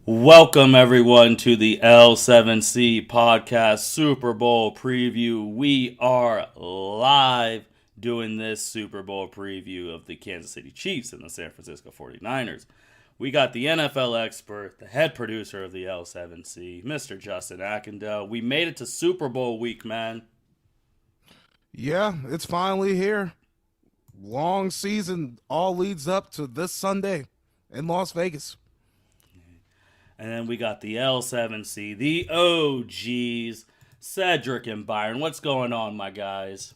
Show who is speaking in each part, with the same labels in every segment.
Speaker 1: Welcome, everyone, to the L7C podcast Super Bowl preview. We are live doing this Super Bowl preview of the Kansas City Chiefs and the San Francisco 49ers. We got the NFL expert, the head producer of the L7C, Mr. Justin Ackendale. We made it to Super Bowl week, man.
Speaker 2: Yeah, it's finally here. Long season all leads up to this Sunday in Las Vegas.
Speaker 1: And then we got the L7C, the OGs, Cedric and Byron. What's going on, my guys?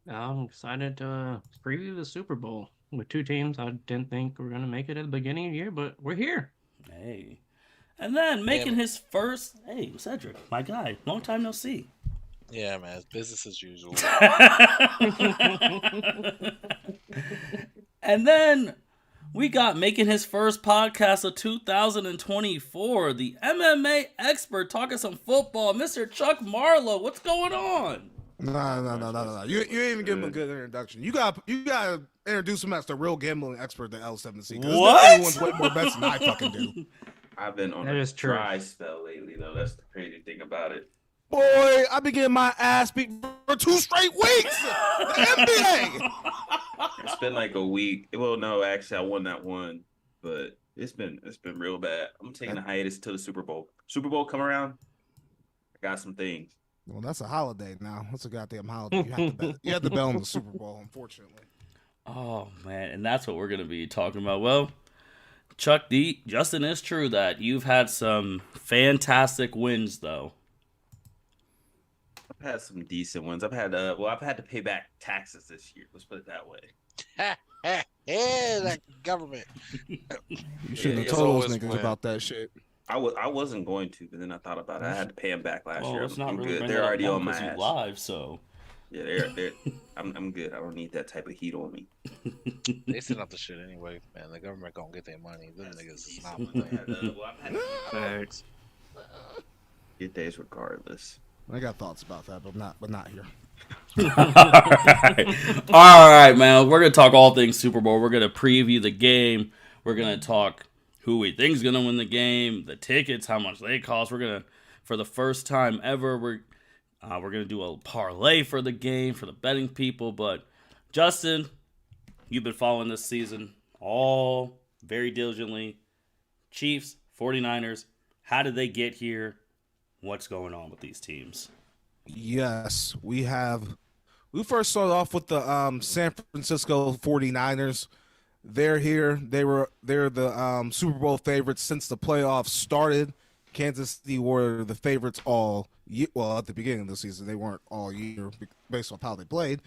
Speaker 3: I'm excited to preview the Super Bowl with two teams I didn't think were going to make it at the beginning of the year, but we're here.
Speaker 1: Hey. And then making his first... Hey, Cedric, my guy. Long time no see.
Speaker 4: Yeah, man. It's business as usual.
Speaker 1: And then... we got making his first podcast of 2024, the MMA expert talking some football, Mr. Chuck Marlowe. What's going on?
Speaker 2: No. You ain't even give him a good introduction. You got to introduce him as the real gambling expert at L7C.
Speaker 1: What?
Speaker 2: Everyone's way more bets than I fucking do.
Speaker 5: I've been on a dry spell lately, though. That's the crazy thing about it.
Speaker 2: Boy, I've been getting my ass beat for 2 straight weeks. The NBA.
Speaker 5: It's been like a week. Well, no, actually, I won that one, but it's been real bad. I'm taking a hiatus till the Super Bowl. Super Bowl come around, I got some things.
Speaker 2: Well, that's a holiday now. That's a goddamn holiday. You have to bet on the Super Bowl, unfortunately.
Speaker 1: Oh, man, and that's what we're going to be talking about. Well, Chuck D, Justin, is true that you've had some fantastic wins, though.
Speaker 5: I've had some decent ones. I've had to pay back taxes this year. Let's put it that way.
Speaker 4: Yeah, that government.
Speaker 2: You shouldn't have told those niggas about that shit.
Speaker 5: I wasn't going to, but then I thought about it. I had to pay them back last year.
Speaker 1: It's not
Speaker 5: I'm
Speaker 1: really
Speaker 5: good. They're already on my ass.
Speaker 1: Live, so
Speaker 5: yeah, they're I'm good. I don't need that type of heat on me.
Speaker 4: They send out the shit anyway, man. The government gonna get their money. Them niggas is not.
Speaker 3: Thanks.
Speaker 5: Get days regardless.
Speaker 2: I got thoughts about that, but not here.
Speaker 1: All right, man. We're gonna talk all things Super Bowl. We're gonna preview the game. We're gonna talk who we think is gonna win the game, the tickets, how much they cost. We're gonna, for the first time ever, we're gonna do a parlay for the game for the betting people. But Justin, you've been following this season all very diligently. Chiefs, 49ers. How did they get here? What's going on with these teams?
Speaker 2: Yes, we first started off with the San Francisco 49ers. They're here. They're the Super Bowl favorites since the playoffs started. Kansas City were the favorites all year. Well, at the beginning of the season, they weren't all year based on how they played.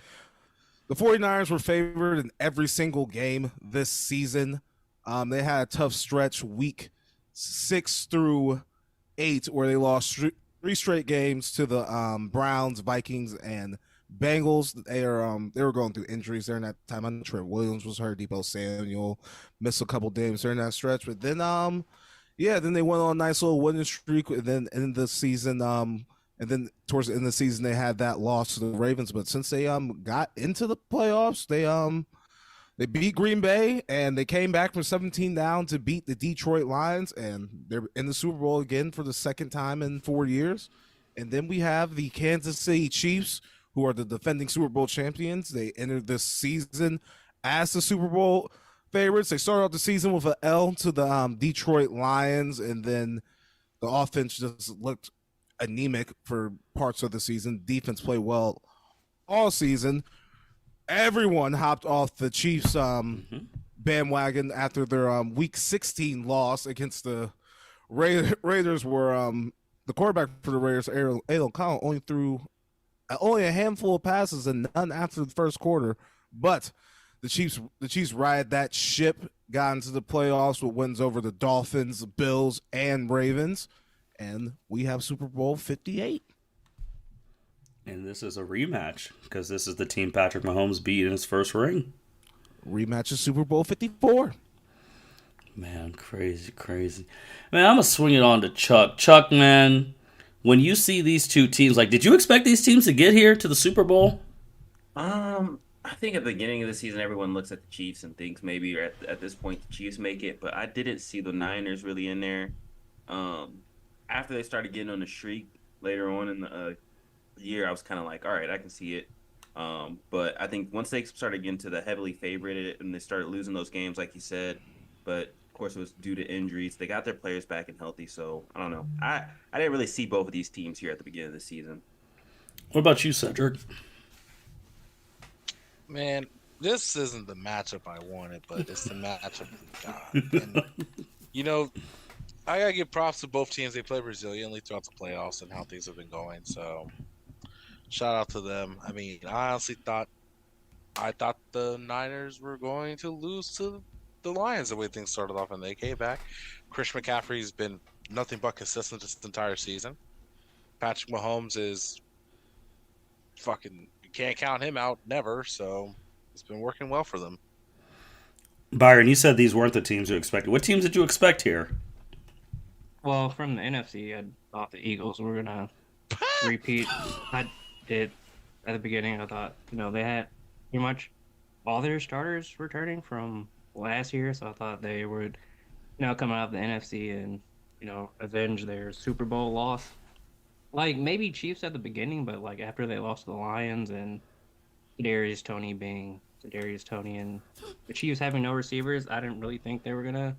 Speaker 2: The 49ers were favored in every single game this season. They had a tough stretch week 6 through 8 where they lost 3 straight games to the Browns, Vikings, and Bengals. They were going through injuries during that time. I'm not sure Williams was hurt, Deebo Samuel missed a couple games during that stretch, but then then they went on a nice little winning streak. And then in the season, and then towards the end of the season, they had that loss to the Ravens. But since they got into the playoffs, they beat Green Bay, and they came back from 17 down to beat the Detroit Lions, and they're in the Super Bowl again for the second time in 4 years. And then we have the Kansas City Chiefs, who are the defending Super Bowl champions. They entered this season as the Super Bowl favorites. They started off the season with an L to the Detroit Lions, and then the offense just looked anemic for parts of the season. Defense played well all season. Everyone hopped off the Chiefs bandwagon after their Week 16 loss against the Raiders. Were the quarterback for the Raiders, Aiden O'Connell, only threw only a handful of passes and none after the first quarter. But the Chiefs ride that ship, got into the playoffs with wins over the Dolphins, the Bills, and Ravens, and we have Super Bowl 58.
Speaker 1: And this is a rematch because this is the team Patrick Mahomes beat in his first ring.
Speaker 2: Rematch of Super Bowl 54.
Speaker 1: Man, crazy. Man, I'm going to swing it on to Chuck. Chuck, man, when you see these two teams, like, did you expect these teams to get here to the Super Bowl?
Speaker 5: I think at the beginning of the season, everyone looks at the Chiefs and thinks maybe at this point the Chiefs make it, but I didn't see the Niners really in there. Um, After they started getting on the streak later on in the year, I was kind of like, all right, I can see it. But I think once they started getting to the heavily favored and they started losing those games, like you said, but of course it was due to injuries. They got their players back and healthy, so I don't know. I didn't really see both of these teams here at the beginning of the season.
Speaker 1: What about you, Cedric?
Speaker 4: Man, this isn't the matchup I wanted, but it's the matchup we got. And, you know, I gotta give props to both teams. They played resiliently throughout the playoffs and how things have been going. So, shout out to them. I mean, I honestly thought the Niners were going to lose to the Lions the way things started off, and they came back. Chris McCaffrey's been nothing but consistent this entire season. Patrick Mahomes is fucking, you can't count him out never. So it's been working well for them.
Speaker 1: Byron, you said these weren't the teams you expected. What teams did you expect here?
Speaker 3: Well, from the NFC, I thought the Eagles were gonna repeat. I did at the beginning. I thought they had pretty much all their starters returning from last year, so I thought they would come out of the NFC and avenge their Super Bowl loss. Like maybe Chiefs at the beginning, but like after they lost to the Lions and Kadarius Toney being Kadarius Toney and the Chiefs having no receivers, I didn't really think they were gonna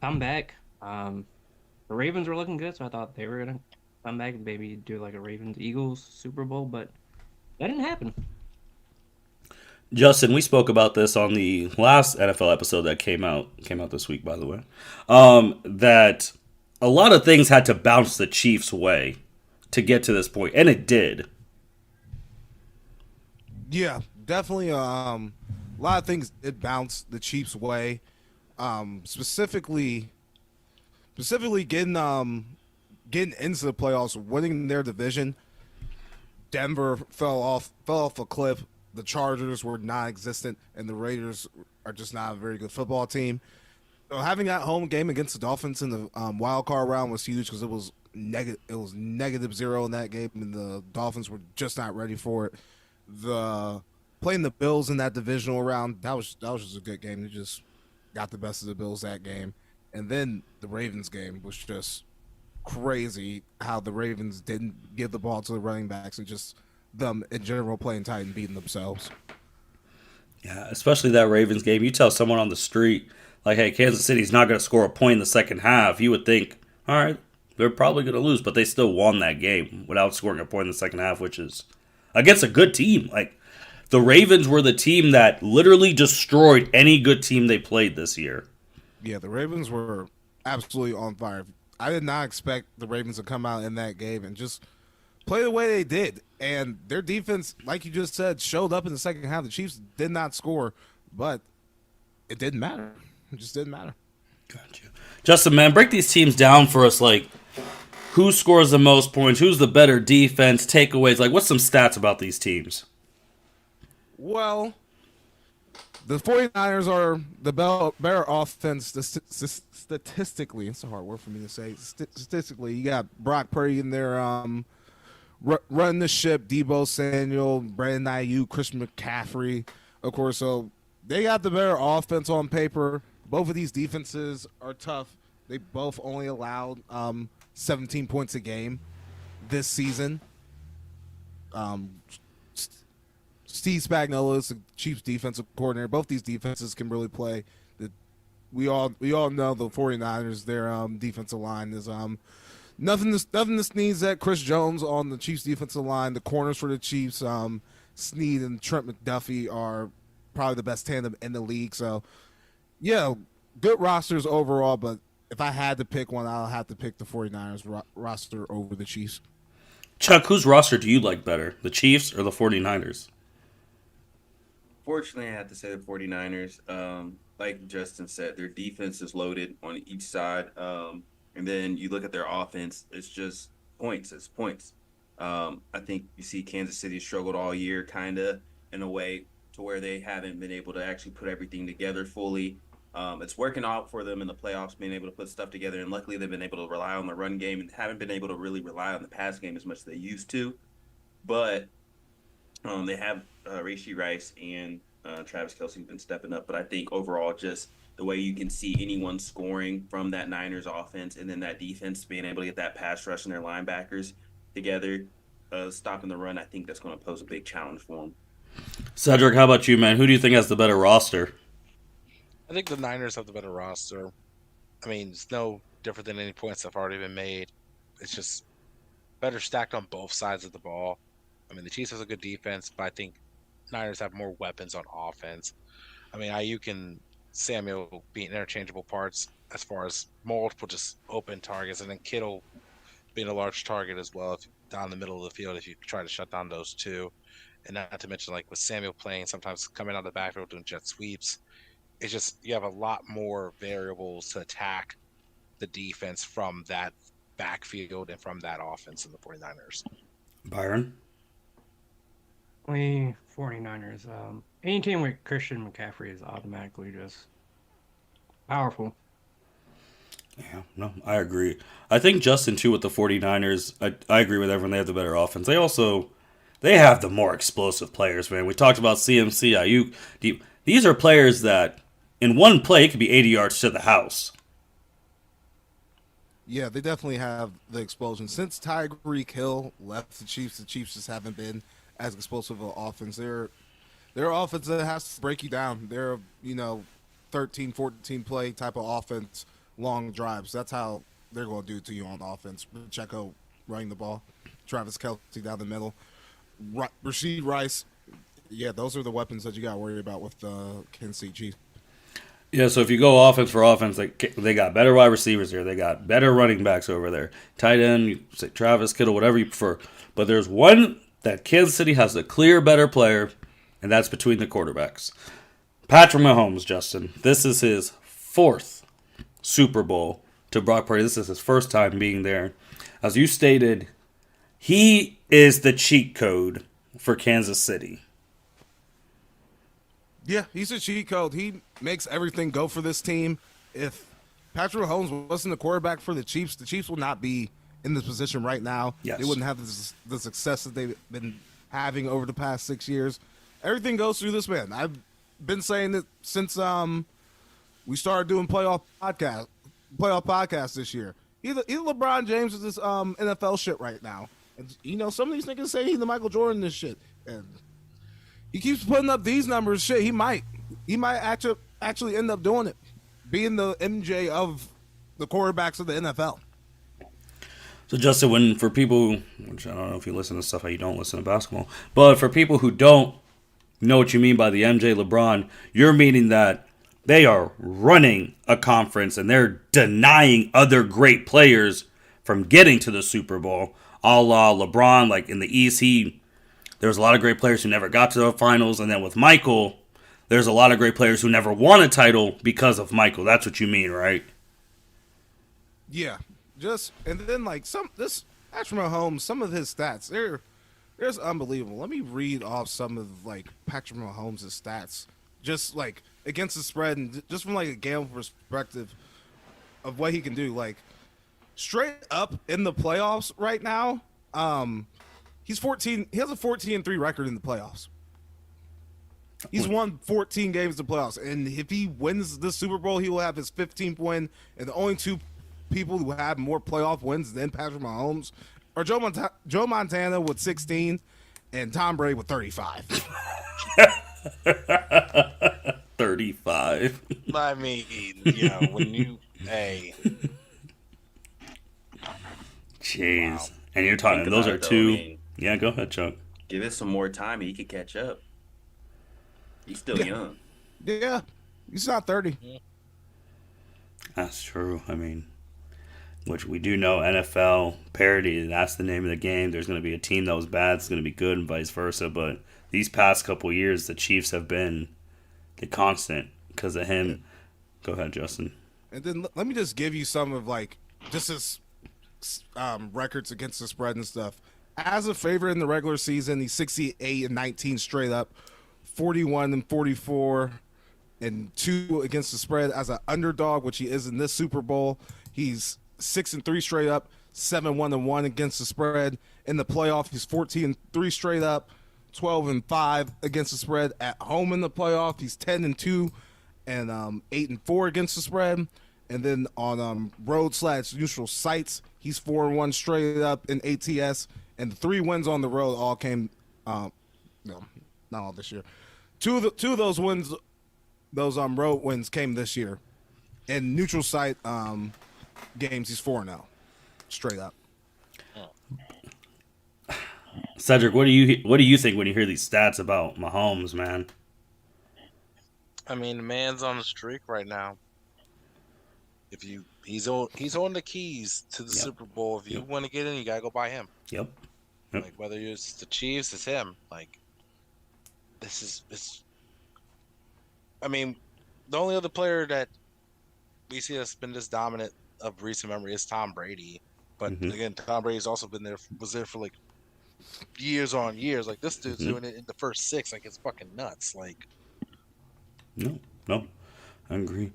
Speaker 3: come back. The Ravens were looking good, so I thought they were gonna come back and maybe do like a Ravens Eagles Super Bowl, but that didn't happen.
Speaker 1: Justin, we spoke about this on the last NFL episode that came out this week, by the way. That a lot of things had to bounce the Chiefs' way to get to this point, and it did.
Speaker 2: Yeah, definitely. A lot of things did bounce the Chiefs' way. Specifically getting into the playoffs, winning their division. Denver fell off a cliff. The Chargers were non-existent, and the Raiders are just not a very good football team. So having that home game against the Dolphins in the wild card round was huge because it was -0 in that game, and the Dolphins were just not ready for it. Playing the Bills in that divisional round, that was just a good game. They just got the best of the Bills that game, and then the Ravens game was just crazy. How the Ravens didn't give the ball to the running backs and just them in general playing tight and beating themselves.
Speaker 1: Yeah, especially that Ravens game. You tell someone on the street, like, hey, Kansas City's not going to score a point in the second half, you would think, all right, they're probably going to lose, but they still won that game without scoring a point in the second half, which is against a good team. Like, the Ravens were the team that literally destroyed any good team they played this year.
Speaker 2: Yeah, the Ravens were absolutely on fire. I did not expect the Ravens to come out in that game and just play the way they did. And their defense, like you just said, showed up in the second half. The Chiefs did not score, but it didn't matter. It just didn't matter.
Speaker 1: Gotcha. Justin, man, break these teams down for us. Like, who scores the most points? Who's the better defense? Takeaways? Like, what's some stats about these teams?
Speaker 2: Well, the 49ers are the better offense statistically. It's a hard word for me to say. Statistically, you got Brock Purdy in there running the ship, Debo Samuel, Brandon Ayuk, Christian McCaffrey, of course. So they got the better offense on paper. Both of these defenses are tough. They both only allowed 17 points a game this season. Steve Spagnuolo is the Chiefs defensive coordinator. Both these defenses can really play. We all know the 49ers, their defensive line is nothing to sneeze at. Chris Jones on the Chiefs defensive line. The corners for the Chiefs, Snead and Trent McDuffie, are probably the best tandem in the league. So, yeah, good rosters overall, but if I had to pick one, I'll have to pick the 49ers roster over the Chiefs.
Speaker 1: Chuck, whose roster do you like better, the Chiefs or the 49ers?
Speaker 5: Fortunately, I have to say the 49ers. Like Justin said, their defense is loaded on each side. And then you look at their offense, it's just points. It's points. I think you see Kansas City struggled all year, kind of, in a way, to where they haven't been able to actually put everything together fully. It's working out for them in the playoffs, being able to put stuff together. And luckily, they've been able to rely on the run game and haven't been able to really rely on the pass game as much as they used to. But They have Rashee Rice and Travis Kelce been stepping up, but I think overall, just the way you can see anyone scoring from that Niners offense and then that defense being able to get that pass rush and their linebackers together, stopping the run, I think that's going to pose a big challenge for them.
Speaker 1: Cedric, how about you, man? Who do you think has the better roster?
Speaker 4: I think the Niners have the better roster. I mean, it's no different than any points that have already been made. It's just better stacked on both sides of the ball. I mean, the Chiefs has a good defense, but I think Niners have more weapons on offense. I mean, Ayuk and Samuel being interchangeable parts as far as multiple just open targets, and then Kittle being a large target as well if down the middle of the field if you try to shut down those two. And not to mention, like with Samuel playing, sometimes coming out of the backfield doing jet sweeps. It's just you have a lot more variables to attack the defense from that backfield and from that offense in the 49ers.
Speaker 1: Byron?
Speaker 3: The 49ers. Any team with Christian McCaffrey is automatically just powerful.
Speaker 1: Yeah, no, I agree. I think Justin, too, with the 49ers, I agree with everyone. They have the better offense. They have the more explosive players, man. We talked about CMC, Ayuk. These are players that, in one play, it could be 80 yards to the house.
Speaker 2: Yeah, they definitely have the explosion. Since Tyreek Hill left the Chiefs just haven't been as explosive of an offense. They're offense that has to break you down. They're, 13, 14 play type of offense, long drives. That's how they're going to do it to you on offense. Pacheco running the ball, Travis Kelce down the middle, Rashee Rice. Yeah, those are the weapons that you got to worry about with the Kansas City Chiefs.
Speaker 1: Yeah, so if you go offense for offense, they got better wide receivers there. They got better running backs over there. Tight end, you say Travis, Kittle, whatever you prefer. But there's one that Kansas City has a clear better player, and that's between the quarterbacks. Patrick Mahomes, Justin. This is his 4th Super Bowl to Brock Purdy. This is his first time being there. As you stated, he is the cheat code for Kansas City.
Speaker 2: Yeah, he's a cheat code. He makes everything go for this team. If Patrick Mahomes wasn't the quarterback for the Chiefs would not be in this position right now.
Speaker 1: Yes.
Speaker 2: They wouldn't have the success that they've been having over the past 6 years. Everything goes through this man. I've been saying it since we started doing playoff podcasts this year. He's LeBron James of this NFL shit right now. And, some of these niggas say he's the Michael Jordan of this shit. And he keeps putting up these numbers. Shit, he might actually end up doing it, being the MJ of the quarterbacks of the NFL.
Speaker 1: So, Justin, for people, which I don't know if you listen to stuff, how you don't listen to basketball, but for people who don't know what you mean by the MJ LeBron, you're meaning that they are running a conference and they're denying other great players from getting to the Super Bowl. A la LeBron, like in the East, there was a lot of great players who never got to the finals. And then with Michael, there's a lot of great players who never won a title because of Michael. That's what you mean, right?
Speaker 2: Yeah. And then this Patrick Mahomes, some of his stats, they're unbelievable. Let me read off some of Patrick Mahomes' stats, just against the spread and just from a gamble perspective of what he can do. Straight up in the playoffs right now, he's 14. He has a 14-3 record in the playoffs. He's won 14 games in the playoffs, and if he wins the Super Bowl, he will have his 15th win. And the only two people who have more playoff wins than Patrick Mahomes are Joe Montana with 16 and Tom Brady with 35.
Speaker 1: 35.
Speaker 4: I mean, when you
Speaker 1: Jeez.
Speaker 4: Wow.
Speaker 1: And you're talking,
Speaker 5: Think
Speaker 1: those
Speaker 5: about
Speaker 1: are
Speaker 5: it, though.
Speaker 1: two.
Speaker 5: I mean,
Speaker 1: Yeah, go ahead, Chuck.
Speaker 5: give it some more time and he could catch up. He's still young.
Speaker 2: Yeah, he's not 30.
Speaker 1: That's true. I mean, which we do know NFL parity, that's the name of the game. There's going to be a team that was bad, it's going to be good, and vice versa. But these past couple years, the Chiefs have been the constant because of him. Go ahead, Justin.
Speaker 2: And then let me just give you some of just his records against the spread and stuff. As a favorite in the regular season, he's 68-19 straight up, 41-44, and 2 against the spread. As an underdog, which he is in this Super Bowl, he's 6-3 straight up, 7-1-1 against the spread. In the playoff, he's 14-3 straight up, 12-5 against the spread at home in the playoff. He's 10-2 and 8-4 against the spread. And then on road/neutral sites, he's 4-1 straight up in ATS. And the 3 wins on the road all came, no, not all this year. Two of those wins, those road wins came this year. In neutral site games, he's 4-0 straight up.
Speaker 1: Cedric, what do you think when you hear these stats about Mahomes, man?
Speaker 4: I mean, the man's on the streak right now. He's on the keys to the Super Bowl. If you want to get in, you gotta go by him.
Speaker 1: Yep.
Speaker 4: Like whether it's the Chiefs, it's him. Like I mean, the only other player that we see that's been this dominant of recent memory is Tom Brady. But again, Tom Brady's also was there for like years on years. Like this dude's doing it in the first 6. Like it's fucking nuts. Like
Speaker 1: no, I agree.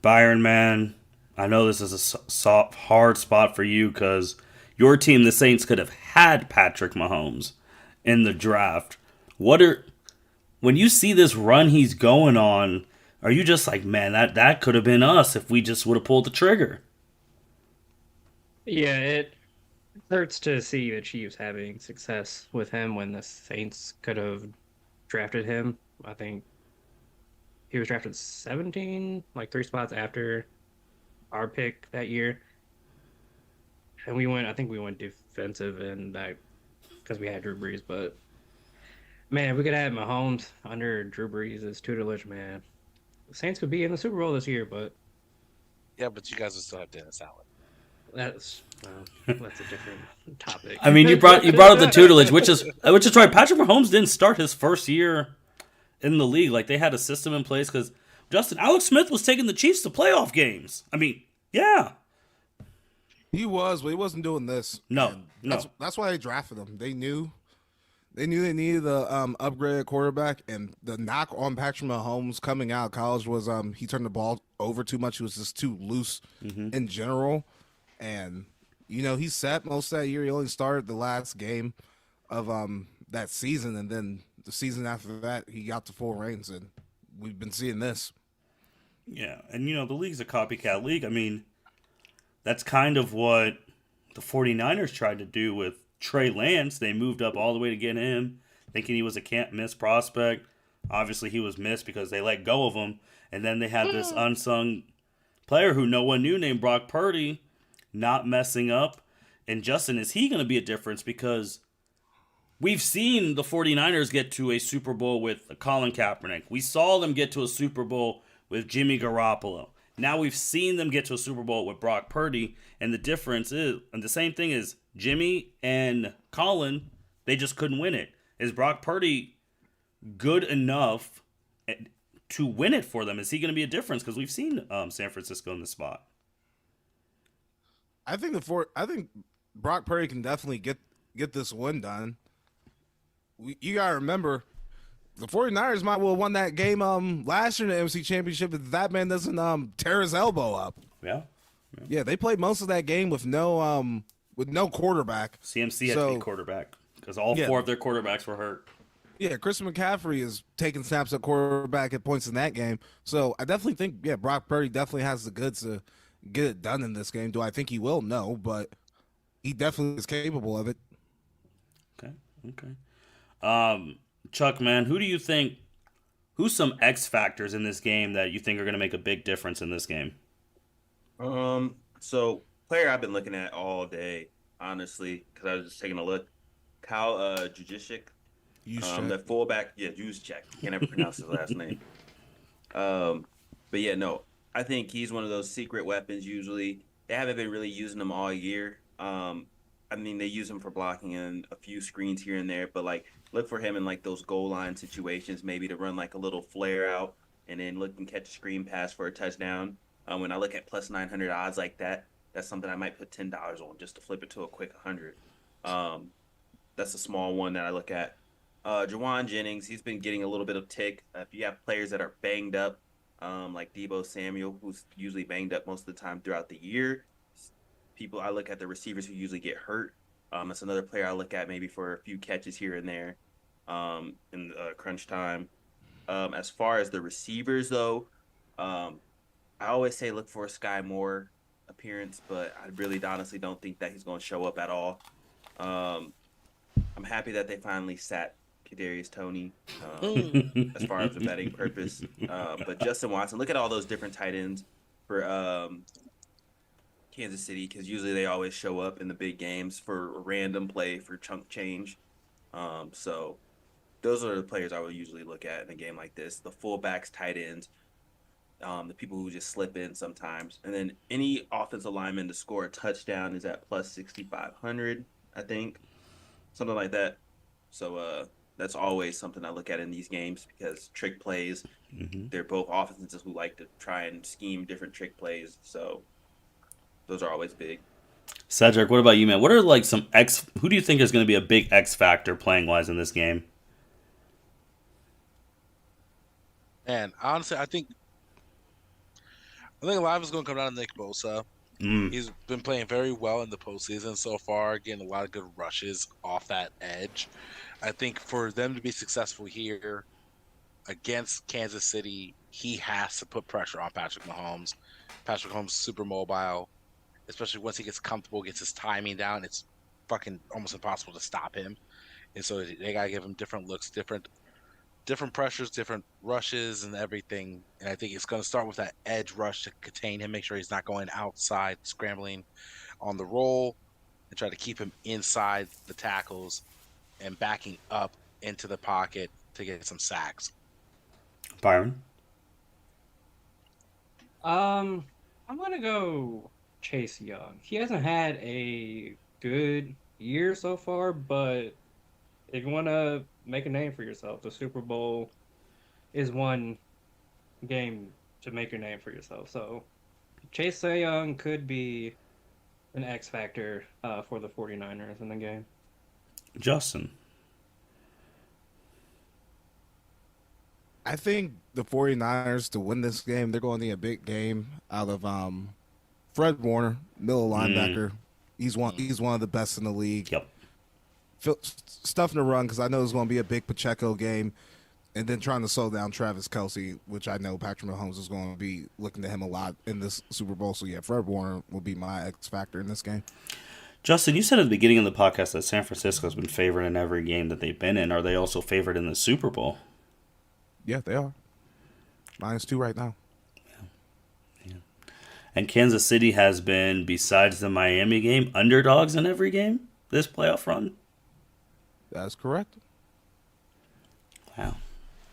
Speaker 1: Byron, man, I know this is a soft, hard spot for you because your team, the Saints, could have had Patrick Mahomes in the draft. When you see this run he's going on, are you just like, man, that could have been us if we just would have pulled the trigger?
Speaker 3: Yeah, it hurts to see the Chiefs having success with him when the Saints could have drafted him. I think he was drafted 17, like 3 spots after our pick that year. And I think we went defensive and that because we had Drew Brees. But man, if we could have Mahomes under Drew Brees' tutelage, man, the Saints could be in the Super Bowl this year. But
Speaker 4: yeah, but you guys would still have Dennis Allen.
Speaker 3: that's a different topic.
Speaker 1: I mean, you brought up the tutelage, which is right. Patrick Mahomes didn't start his first year in the league. Like they had a system in place because Alex Smith was taking the Chiefs to playoff games. I mean, yeah.
Speaker 2: He was, but he wasn't doing this.
Speaker 1: No.
Speaker 2: That's why they drafted him. They knew they needed the upgraded quarterback, and the knock on Patrick Mahomes coming out of college was he turned the ball over too much. He was just too loose in general, and he sat most of that year. He only started the last game of that season, and then the season after that, he got the full reins, and we've been seeing this.
Speaker 1: Yeah, and the league's a copycat league. I mean, that's kind of what the 49ers tried to do with Trey Lance. They moved up all the way to get him, thinking he was a can't-miss prospect. Obviously, he was missed because they let go of him. And then they had this unsung player who no one knew named Brock Purdy not messing up. And Justin, is he going to be a difference? Because we've seen the 49ers get to a Super Bowl with Colin Kaepernick. We saw them get to a Super Bowl with Jimmy Garoppolo. Now we've seen them get to a Super Bowl with Brock Purdy, and the difference is, and the same thing is Jimmy and Colin, they just couldn't win it. Is Brock Purdy good enough to win it for them? Is he going to be a difference? Because we've seen San Francisco in this spot.
Speaker 2: I think Brock Purdy can definitely get this win done. You gotta remember, the 49ers might well have won that game last year in the NFC Championship if that man doesn't tear his elbow up. Yeah, they played most of that game with no quarterback.
Speaker 1: CMC had to be quarterback because all 4 of their quarterbacks were hurt.
Speaker 2: Yeah, Chris McCaffrey is taking snaps at quarterback at points in that game. So I definitely think, Brock Purdy definitely has the goods to get it done in this game. Do I think he will? No, but he definitely is capable of it.
Speaker 1: Okay. Chuck, man, who do you think, who's some X factors in this game that you think are going to make a big difference in this game?
Speaker 5: So player I've been looking at all day, honestly, because I was just taking a look. Kyle Juszczyk, the fullback. Yeah, Juszczyk. Can't ever pronounce his last name. But yeah, no, I think he's one of those secret weapons. Usually, they haven't been really using him all year. I mean, they use him for blocking and a few screens here and there, but like look for him in like those goal line situations, maybe to run like a little flare out and then look and catch a screen pass for a touchdown. When I look at plus 900 odds like that, that's something I might put $10 on just to flip it to a quick 100. That's a small one that I look at. Jawan Jennings, he's been getting a little bit of tick. If you have players that are banged up, like Deebo Samuel, who's usually banged up most of the time throughout the year, I look at the receivers who usually get hurt. That's another player I look at maybe for a few catches here and there. in crunch time. As far as the receivers, though, I always say look for a Sky Moore appearance, but I really honestly don't think that he's going to show up at all. I'm happy that they finally sat Kadarius Toney as far as the betting purpose. But Justin Watson, look at all those different tight ends for Kansas City, because usually they always show up in the big games for a random play for chunk change. So those are the players I would usually look at in a game like this. The fullbacks, tight ends, the people who just slip in sometimes. And then any offensive lineman to score a touchdown is at plus 6,500, I think. Something like that. So that's always something I look at in these games, because trick plays, they're both offenses who like to try and scheme different trick plays. So those are always big.
Speaker 1: Cedric, what about you, man? What are like some who do you think is going to be a big X factor playing wise in this game?
Speaker 4: And honestly, I think a lot of it's going to come down to Nick Bosa. He's been playing very well in the postseason so far, getting a lot of good rushes off that edge. I think for them to be successful here against Kansas City, he has to put pressure on Patrick Mahomes. Patrick Mahomes is super mobile, especially once he gets comfortable, gets his timing down. It's fucking almost impossible to stop him. And so they got to give him different looks, different pressures, different rushes, and everything. And I think it's going to start with that edge rush to contain him, make sure he's not going outside, scrambling on the roll, and try to keep him inside the tackles and backing up into the pocket to get some sacks.
Speaker 1: Byron?
Speaker 3: I'm going to go Chase Young. He hasn't had a good year so far, but if you want to make a name for yourself, the Super Bowl is one game to make your name for yourself. So Chase Young could be an X factor for the 49ers in the game.
Speaker 1: Justin?
Speaker 2: I think the 49ers, to win this game, they're going to need a big game out of Fred Warner, middle linebacker. He's one of the best in the league.
Speaker 1: Yep.
Speaker 2: Stuffing the run, because I know it's going to be a big Pacheco game, and then trying to slow down Travis Kelce, which I know Patrick Mahomes is going to be looking to him a lot in this Super Bowl. So, yeah, Fred Warner will be my X factor in this game.
Speaker 1: Justin, you said at the beginning of the podcast that San Francisco's been favored in every game that they've been in. Are they also favored in the Super Bowl?
Speaker 2: Yeah, they are. -2 right now.
Speaker 1: Yeah. And Kansas City has been, besides the Miami game, underdogs in every game this playoff run?
Speaker 2: That's correct.
Speaker 1: Wow.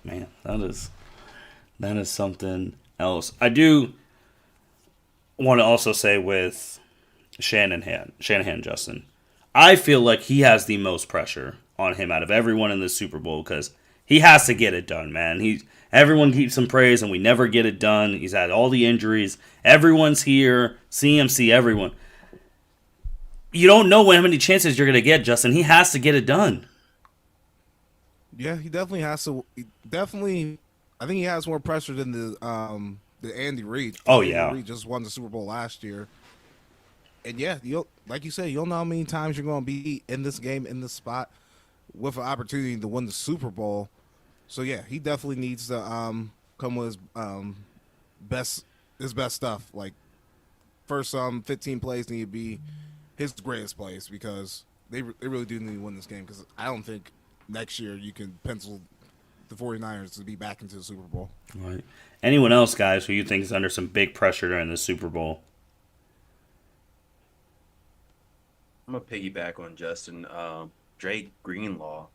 Speaker 1: Man, that is something else. I do want to also say with Shanahan, Justin, I feel like he has the most pressure on him out of everyone in the Super Bowl, because he has to get it done, man. Everyone keeps him praise, and we never get it done. He's had all the injuries. Everyone's here. CMC, everyone. You don't know how many chances you're going to get, Justin. He has to get it done.
Speaker 2: Yeah, he definitely has to. I think he has more pressure than the Andy Reid.
Speaker 1: Yeah.
Speaker 2: Andy Reid just won the Super Bowl last year. And yeah, like you said, you don't know how many times you're going to be in this game, in this spot, with an opportunity to win the Super Bowl. So yeah, he definitely needs to come with his best stuff. Like, first 15 plays need to be his greatest plays, because they really do need to win this game, because I don't think next year you can pencil the 49ers to be back into the Super Bowl.
Speaker 1: All right. Anyone else, guys, who you think is under some big pressure during the Super Bowl?
Speaker 5: I'm going to piggyback on Justin. Drake Greenlaw.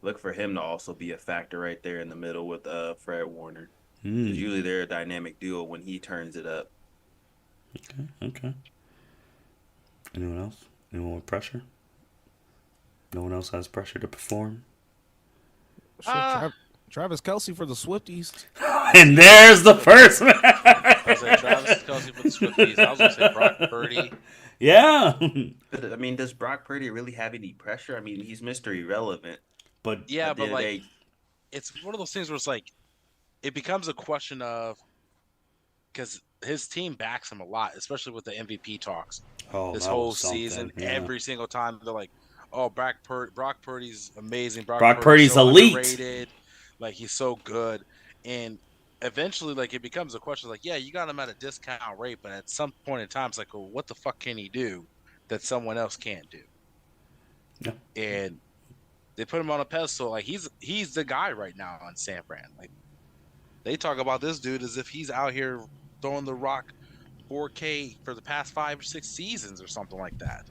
Speaker 5: Look for him to also be a factor right there in the middle with Fred Warner. Because usually they're a dynamic duo when he turns it up.
Speaker 1: Okay. Anyone else? Anyone with pressure? No one else has pressure to perform?
Speaker 2: Travis Kelce for the Swifties.
Speaker 1: And there's the first man.
Speaker 4: I was like, Travis Kelce for the Swifties. I was going to say Brock Purdy.
Speaker 1: Yeah.
Speaker 5: But, I mean, does Brock Purdy really have any pressure? I mean, he's Mr. Irrelevant.
Speaker 1: But
Speaker 4: yeah, but like, it's one of those things where it's like, it becomes a question of, because his team backs him a lot, especially with the MVP talks. This whole season, every single time they're like, oh, Brock Purdy's amazing.
Speaker 1: Brock
Speaker 4: Purdy's
Speaker 1: Purdy's
Speaker 4: so
Speaker 1: elite.
Speaker 4: underrated. Like, he's so good. And eventually, like, it becomes a question like, yeah, you got him at a discount rate, but at some point in time, it's like, well, what the fuck can he do that someone else can't do?
Speaker 1: Yeah.
Speaker 4: And they put him on a pedestal. Like, he's the guy right now on San Fran. Like, they talk about this dude as if he's out here throwing the rock 4K for the past 5 or 6 seasons or something like that.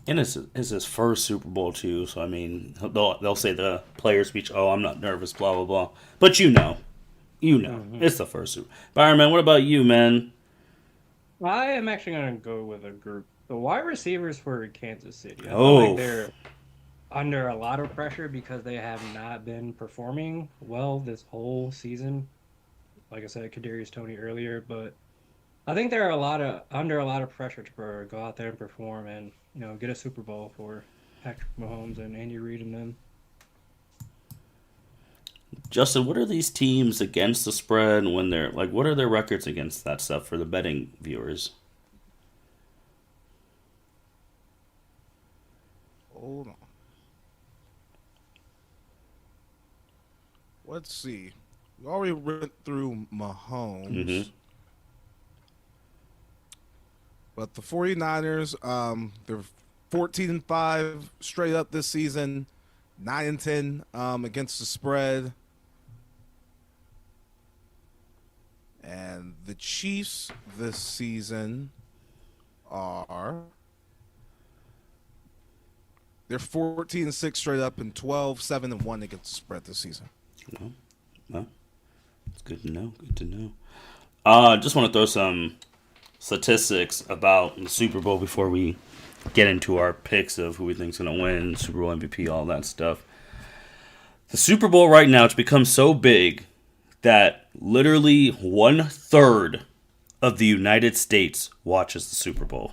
Speaker 1: And it's his first Super Bowl too, so I mean they'll say the player speech. Oh, I'm not nervous, blah blah blah. But it's the first Super. Byron, man, what about you, man?
Speaker 3: I am actually going to go with a group. The wide receivers for Kansas City. I feel
Speaker 1: Oh.
Speaker 3: like they're under a lot of pressure because they have not been performing well this whole season. Like I said, Kadarius Toney earlier, but I think they're under a lot of pressure to go out there and perform and get a Super Bowl for Patrick Mahomes and Andy Reid and them.
Speaker 1: Justin, what are these teams against the spread when they're like? What are their records against that stuff for the betting viewers?
Speaker 2: Hold on. Let's see. We already went through Mahomes.
Speaker 1: Mm-hmm.
Speaker 2: But the 49ers, they're 14-5 straight up this season, 9-10 against the spread. And the Chiefs this season they're 14-6 straight up and 12-7-1 against the spread this season.
Speaker 1: Well, it's good to know. Good to know. Just want to throw some statistics about the Super Bowl before we get into our picks of who we think's going to win, Super Bowl MVP, all that stuff. The Super Bowl right now, it's become so big that literally 1/3 of the United States watches the Super Bowl.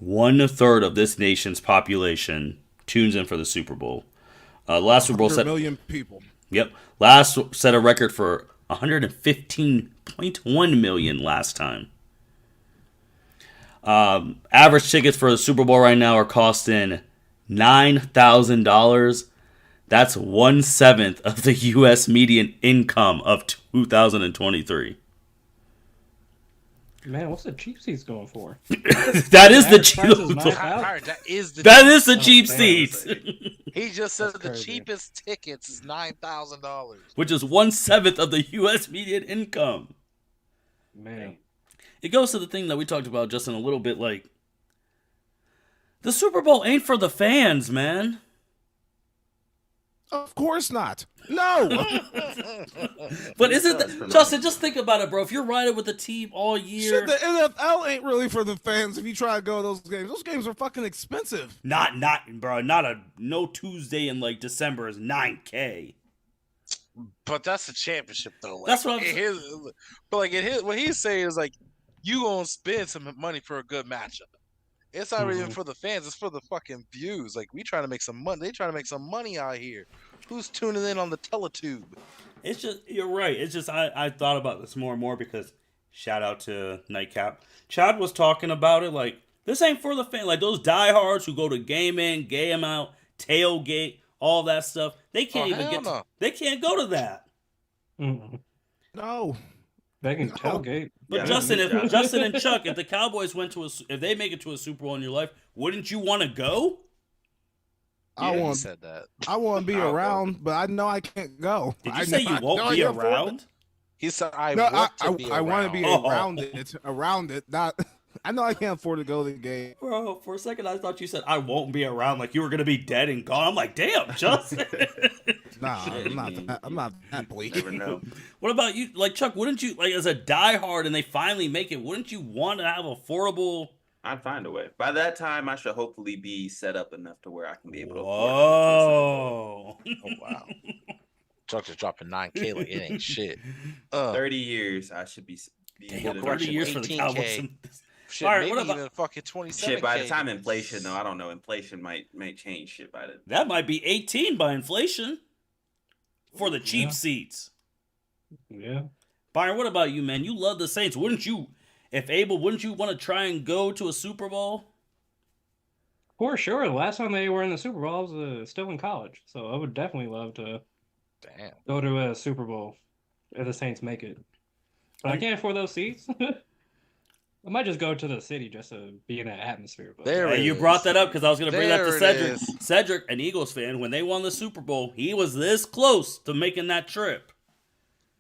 Speaker 1: 1/3 of this nation's population tunes in for the Super Bowl. Last Super Bowl set
Speaker 2: 100 million people.
Speaker 1: Yep. Last set a record for 115.1 million last time. Average tickets for the Super Bowl right now are costing $9,000. That's 1/7 of the U.S. median income of 2023.
Speaker 3: Man, what's the cheap seats going for?
Speaker 1: That is the cheap. That is the cheap seats.
Speaker 4: He just said
Speaker 3: That's
Speaker 4: the
Speaker 3: crazy.
Speaker 4: cheapest tickets is $9,000.
Speaker 1: Which is 1/7 of the U.S. median income.
Speaker 3: Man.
Speaker 1: It goes to the thing that we talked about just in a little bit, like, the Super Bowl ain't for the fans, man.
Speaker 2: Of course not. No.
Speaker 1: But isn't Justin, just think about it, bro. If you're riding with the team all year.
Speaker 2: Shit, the NFL ain't really for the fans if you try to go to those games. Those games are fucking expensive.
Speaker 1: No Tuesday in like December is $9K.
Speaker 4: But that's the championship, though. Like,
Speaker 1: That's what I'm saying.
Speaker 4: What he's saying is like, you gonna spend some money for a good matchup. It's not even for the fans; it's for the fucking views. Like, we trying to make some money. They trying to make some money out here. Who's tuning in on the Teletube?
Speaker 1: It's just, you're right. It's just, I thought about this more and more because shout out to Nightcap. Chad was talking about it like, this ain't for the fan. Like, those diehards who go to game in, game out, tailgate, all that stuff. They can't they can't go to that.
Speaker 3: Mm-mm.
Speaker 2: No.
Speaker 3: They can tailgate.
Speaker 1: But
Speaker 5: Yeah,
Speaker 1: Justin,
Speaker 5: yeah.
Speaker 1: Justin and Chuck, if the Cowboys if they make it to a Super Bowl in your life, wouldn't you want to go?
Speaker 4: He said that.
Speaker 2: I want to be
Speaker 4: I'll go.
Speaker 2: around, but I know I can't go.
Speaker 1: Did you say you won't be around?
Speaker 4: He said, "I
Speaker 2: No,
Speaker 4: want to be
Speaker 2: I want to be
Speaker 1: Oh.
Speaker 2: around it. Not. I know I can't afford to go to the game.
Speaker 1: Bro, for a second I thought you said I won't be around, like you were gonna be dead and gone. I'm like, damn, Justin.
Speaker 2: Nah,
Speaker 5: Shit,
Speaker 2: I'm not that bleak.
Speaker 5: Never know.
Speaker 1: What about you? Like, Chuck, wouldn't you, like, as a diehard and they finally make it, wouldn't you want to have affordable?
Speaker 5: I'd find a way. By that time, I should hopefully be set up enough to where I can be able to
Speaker 1: Whoa.
Speaker 4: Oh wow, Chuck just dropping $9K like it ain't shit.
Speaker 5: 30 years, I should be
Speaker 1: Damn,
Speaker 5: good
Speaker 1: 30
Speaker 5: enough.
Speaker 1: years for the
Speaker 4: 18K.
Speaker 1: Cowboys.
Speaker 4: Shit,
Speaker 1: All right,
Speaker 4: maybe
Speaker 1: what about-
Speaker 4: even fucking 27K.
Speaker 5: Shit, by the time inflation, though, I don't know. Inflation might change shit by then.
Speaker 1: That might be 18 by inflation for the cheap
Speaker 3: Yeah.
Speaker 1: seats.
Speaker 3: Yeah.
Speaker 1: Byron, what about you, man? You love the Saints. Wouldn't you, if able, wouldn't you want to try and go to a Super Bowl?
Speaker 3: For sure. The last time they were in the Super Bowl, I was still in college, so I would definitely love to
Speaker 4: Damn.
Speaker 3: go to a Super Bowl if the Saints make it. But I can't afford those seats. I might just go to the city just to be in that atmosphere. But
Speaker 4: There
Speaker 1: Hey,
Speaker 4: it
Speaker 1: you
Speaker 4: is.
Speaker 1: brought that up because I was going to bring that to
Speaker 4: There it
Speaker 1: Cedric.
Speaker 4: is.
Speaker 1: Cedric, an Eagles fan, when they won the Super Bowl, he was this close to making that trip.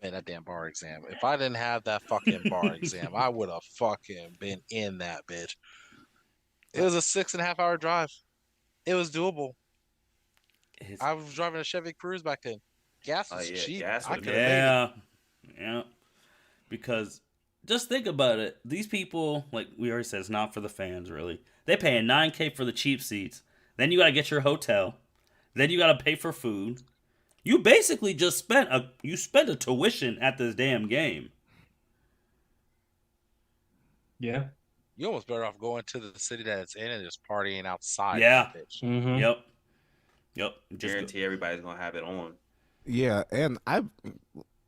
Speaker 4: Man, that damn bar exam. If I didn't have that fucking bar exam, I would have fucking been in that bitch. It was a 6.5 hour drive. It was doable. I was driving a Chevy Cruze back then. Gas was cheap.
Speaker 5: Gas
Speaker 4: I
Speaker 5: was
Speaker 4: could have made it.
Speaker 1: Yeah. Because just think about it. These people, like we already said, it's not for the fans, really. They paying $9K for the cheap seats. Then you got to get your hotel. Then you got to pay for food. You basically just spent a tuition at this damn game.
Speaker 3: yeah.
Speaker 4: You almost better off going to the city that it's in and just partying outside.
Speaker 1: Yeah.
Speaker 4: Bitch.
Speaker 3: Mm-hmm.
Speaker 1: Yep.
Speaker 5: Guarantee everybody's gonna have it on.
Speaker 2: Yeah, and I've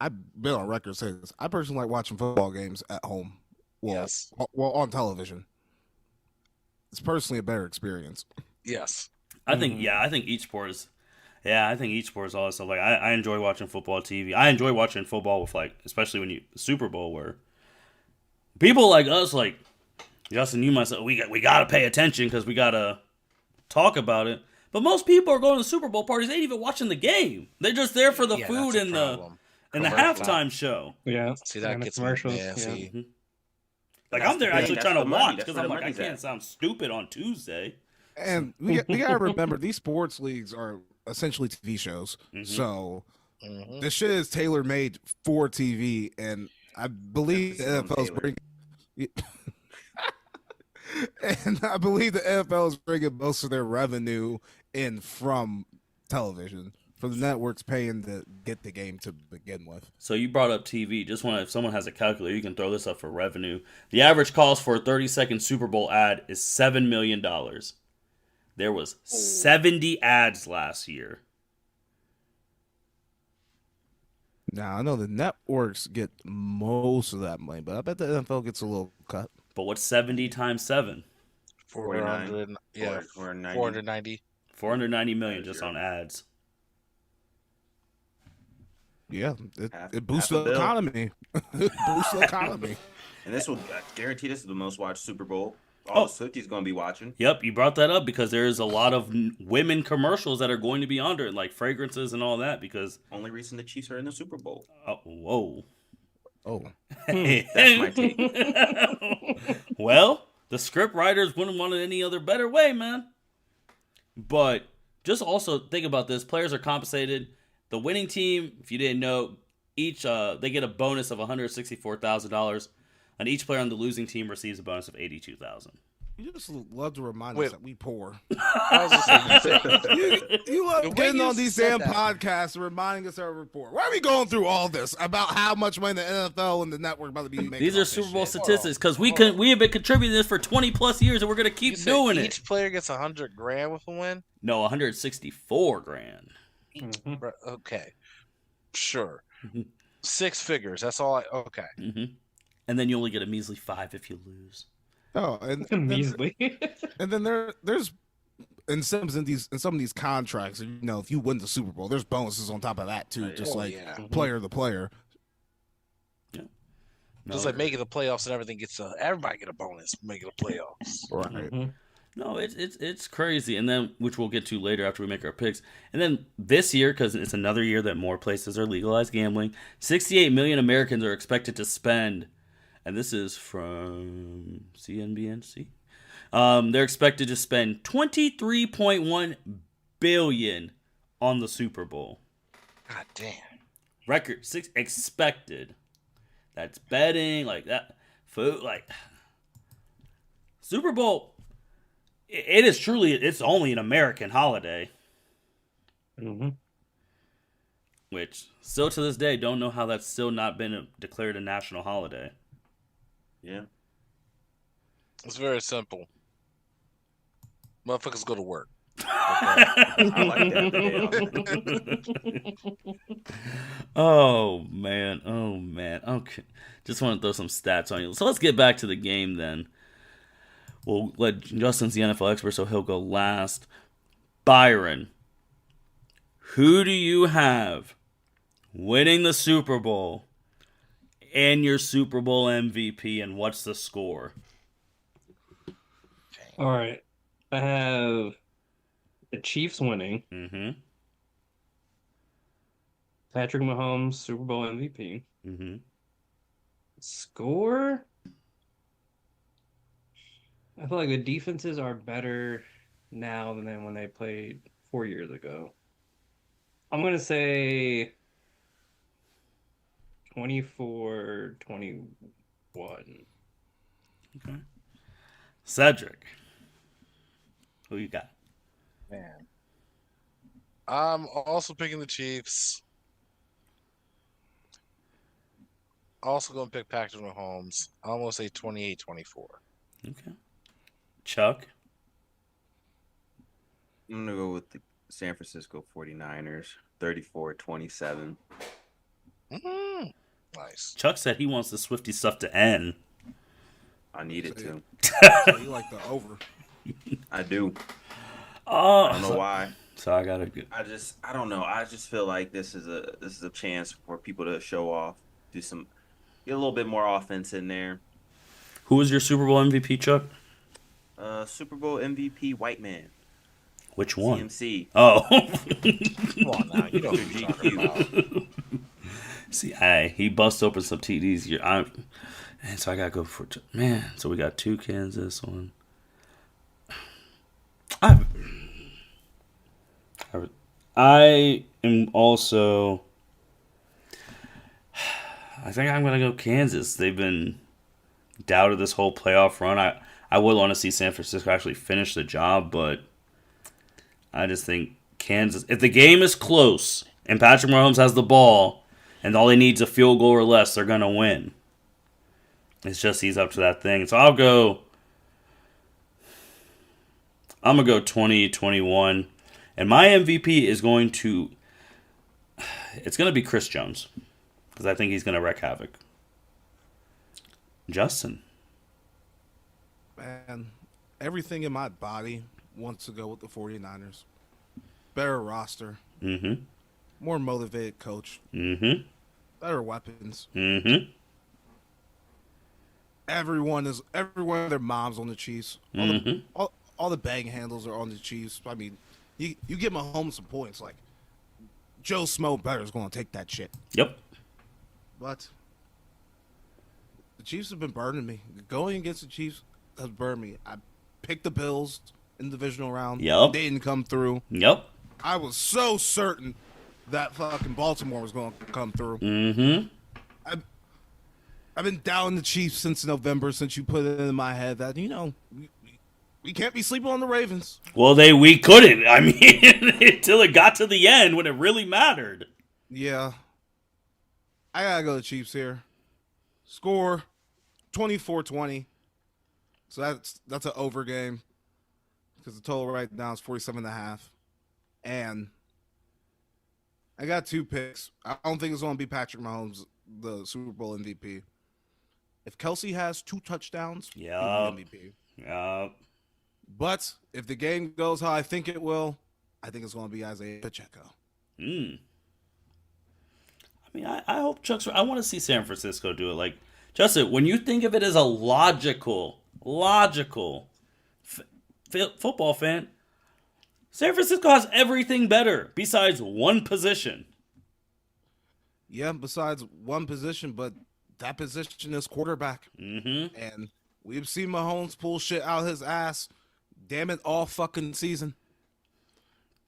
Speaker 2: been on record saying this. I personally like watching football games at home.
Speaker 4: Yes.
Speaker 2: Well, on television. It's personally a better experience.
Speaker 4: Yes.
Speaker 1: I think each sport is. Yeah, I think each sport is also like I enjoy watching football TV. I enjoy watching football with especially when Super Bowl where people like us like Justin, you myself we got to pay attention because we got to talk about it. But most people are going to Super Bowl parties. They ain't even watching the game. They're just there for the food
Speaker 4: that's a
Speaker 1: and
Speaker 4: problem.
Speaker 1: the halftime show.
Speaker 3: Yeah.
Speaker 4: See, that
Speaker 3: And the
Speaker 4: gets
Speaker 3: commercials.
Speaker 4: me. Yeah,
Speaker 3: Yeah.
Speaker 4: see.
Speaker 1: Like
Speaker 5: That's
Speaker 1: I'm there
Speaker 5: the thing.
Speaker 1: actually
Speaker 5: That's
Speaker 1: trying to
Speaker 5: the money.
Speaker 1: watch
Speaker 5: That's
Speaker 1: because
Speaker 5: where
Speaker 1: I'm
Speaker 5: the
Speaker 1: like I
Speaker 5: money's
Speaker 1: can't
Speaker 5: at.
Speaker 1: sound stupid on Tuesday.
Speaker 2: And we got to remember these sports leagues are essentially TV shows.
Speaker 1: Mhm.
Speaker 2: So
Speaker 4: Mhm.
Speaker 2: this shit is tailor made for TV, and I believe the
Speaker 5: Emphasis on
Speaker 2: NFL's
Speaker 5: Taylor.
Speaker 2: bringing. And I believe the NFL is bringing most of their revenue in from television, for the networks paying to get the game to begin with.
Speaker 1: So you brought up TV. Just want if someone has a calculator, you can throw this up for revenue. The average cost for a 30-second Super Bowl ad is $7 million. There was 70 ads last year.
Speaker 2: Now I know the networks get most of that money, but I bet the NFL gets a little cut.
Speaker 1: But what's 70 times 7?
Speaker 4: 400, yeah,
Speaker 5: 490.
Speaker 4: 490.
Speaker 1: 490 million just on ads.
Speaker 2: Yeah,
Speaker 5: Half-
Speaker 2: it boosts
Speaker 5: half a
Speaker 2: the
Speaker 5: bill.
Speaker 2: economy. It boosts the economy.
Speaker 5: And this will guarantee this is the most watched Super Bowl. All the Swifties gonna be watching.
Speaker 1: Yep, you brought that up because there's a lot of women commercials that are going to be under it, like fragrances and all that. Because
Speaker 5: Only reason the Chiefs are in the Super Bowl.
Speaker 1: whoa,
Speaker 2: Oh,
Speaker 5: That's my take.
Speaker 1: Well, the script writers wouldn't want it any other better way, man. But just also think about this: players are compensated. The winning team, if you didn't know, each they get a bonus of $164,000, and each player on the losing team receives a bonus of $82,000.
Speaker 2: you just love to remind
Speaker 4: Wait.
Speaker 2: us that we poor.
Speaker 4: I was just saying,
Speaker 2: You love
Speaker 4: The way
Speaker 2: getting
Speaker 4: you
Speaker 2: on these
Speaker 4: said
Speaker 2: damn
Speaker 4: that.
Speaker 2: podcasts and reminding us our report. Why are we going through all this about how much money the NFL and the network about to be making?
Speaker 1: These are
Speaker 2: off this
Speaker 1: Super Bowl
Speaker 2: shit?
Speaker 1: statistics because we have been contributing this for 20 plus years, and we're gonna
Speaker 4: you
Speaker 1: keep
Speaker 4: said
Speaker 1: doing
Speaker 4: each
Speaker 1: it.
Speaker 4: player gets $100,000 with a win.
Speaker 1: No, 164 grand.
Speaker 3: Mhm.
Speaker 4: Bruh, okay, sure.
Speaker 1: Mhm.
Speaker 4: 6 figures. That's all. Okay.
Speaker 1: And then you only get a measly 5 if you lose.
Speaker 2: Oh, and
Speaker 3: Measly.
Speaker 2: and then there's in some of these contracts, you know, if you win the Super Bowl, there's bonuses on top of that too, just
Speaker 4: Oh,
Speaker 2: like
Speaker 4: yeah.
Speaker 2: player to player.
Speaker 4: Just like making the playoffs and everything gets everybody get a bonus for making the playoffs.
Speaker 2: Right.
Speaker 3: Mhm.
Speaker 1: No, it's crazy, and then which we'll get to later after we make our picks. And then this year, because it's another year that more places are legalized gambling, 68 million Americans are expected to spend, and this is from CNBC. They're expected to spend 23.1 billion on the Super Bowl.
Speaker 4: God damn.
Speaker 1: Record 6 expected. That's betting like that, food like Super Bowl. It is truly, it's only an American holiday,
Speaker 3: Mhm.
Speaker 1: which still to this day don't know how that's still not been declared a national holiday.
Speaker 5: Yeah.
Speaker 4: It's very simple. Motherfuckers go to work.
Speaker 5: I like that.
Speaker 1: Oh man. Okay, just want to throw some stats on you. So let's get back to the game then. We'll let Justin's the NFL expert, so he'll go last. Byron, who do you have winning the Super Bowl and your Super Bowl MVP, and what's the score?
Speaker 3: All right. I have the Chiefs winning.
Speaker 1: Mm-hmm.
Speaker 3: Patrick Mahomes, Super Bowl MVP.
Speaker 1: Mm-hmm.
Speaker 3: Score? I feel like the defenses are better now than when they played 4 years ago. I'm going to say 24-21.
Speaker 1: Okay. Cedric, who you got?
Speaker 4: Man. I'm also picking the Chiefs. Also going to pick Patrick Mahomes. I'm going to say 28-24.
Speaker 1: Okay. Chuck?
Speaker 5: I'm going to go with the San Francisco 49ers, 34-27.
Speaker 4: Mm-hmm. Nice.
Speaker 1: Chuck said he wants the Swifty stuff to end.
Speaker 5: I need it to.
Speaker 2: So you like the over?
Speaker 5: I do.
Speaker 1: Oh,
Speaker 5: I don't know why.
Speaker 1: So I gotta go.
Speaker 5: I don't know. I just feel like this is a chance for people to show off, get a little bit more offense in there.
Speaker 1: Who was your Super Bowl MVP, Chuck?
Speaker 5: Super Bowl MVP, white man.
Speaker 1: Which one?
Speaker 5: CMC.
Speaker 1: Oh.
Speaker 4: Come on now. You know what you're talking about.
Speaker 1: See, he bust open some TDs. And so I gotta go for man. So we got two Kansas one. I am also. I think I'm gonna go Kansas. They've been doubted this whole playoff run. I would want to see San Francisco actually finish the job, but I just think Kansas. If the game is close and Patrick Mahomes has the ball and all they need is a field goal or less, they're gonna win. It's just he's up to that thing. So I'm gonna go 20-21. And my MVP is going to be Chris Jones. Because I think he's gonna wreak havoc. Justin.
Speaker 2: Man, everything in my body wants to go with the 49ers. Better roster.
Speaker 1: Mm-hmm.
Speaker 2: More motivated coach.
Speaker 1: Mm-hmm.
Speaker 2: Better weapons.
Speaker 1: Mm-hmm.
Speaker 2: Everyone of their moms on the Chiefs. All the bang handles are on the Chiefs. I mean, you give Mahomes some points. Like, Joe Smo better is going to take that shit.
Speaker 1: Yep.
Speaker 2: But the Chiefs have been burning me. Going against the Chiefs has burned me. I picked the Bills in the divisional round.
Speaker 1: Yep.
Speaker 2: They didn't come through.
Speaker 1: Yep.
Speaker 2: I was so certain that fucking Baltimore was going to come through.
Speaker 1: Mm-hmm.
Speaker 2: I've been down the Chiefs since November, since you put it in my head that, we can't be sleeping on the Ravens.
Speaker 1: Well, we couldn't. I mean, until it got to the end when it really mattered.
Speaker 2: Yeah. I got to go to Chiefs here. Score 24-20. So that's an over game because the total right now is 47.5. And I got two picks. I don't think it's going to be Patrick Mahomes, the Super Bowl MVP. If Kelsey has 2 touchdowns, he'll be MVP.
Speaker 1: Yep.
Speaker 2: But if the game goes how I think it will, I think it's going to be Isaiah Pacheco.
Speaker 1: I mean, I hope Chuck's. I want to see San Francisco do it. Like, Justin, when you think of it as a logical football fan, San Francisco has everything better besides one position.
Speaker 2: Yeah, besides one position, but that position is quarterback.
Speaker 1: Mm-hmm.
Speaker 2: And we've seen Mahomes pull shit out his ass, damn it, all fucking season.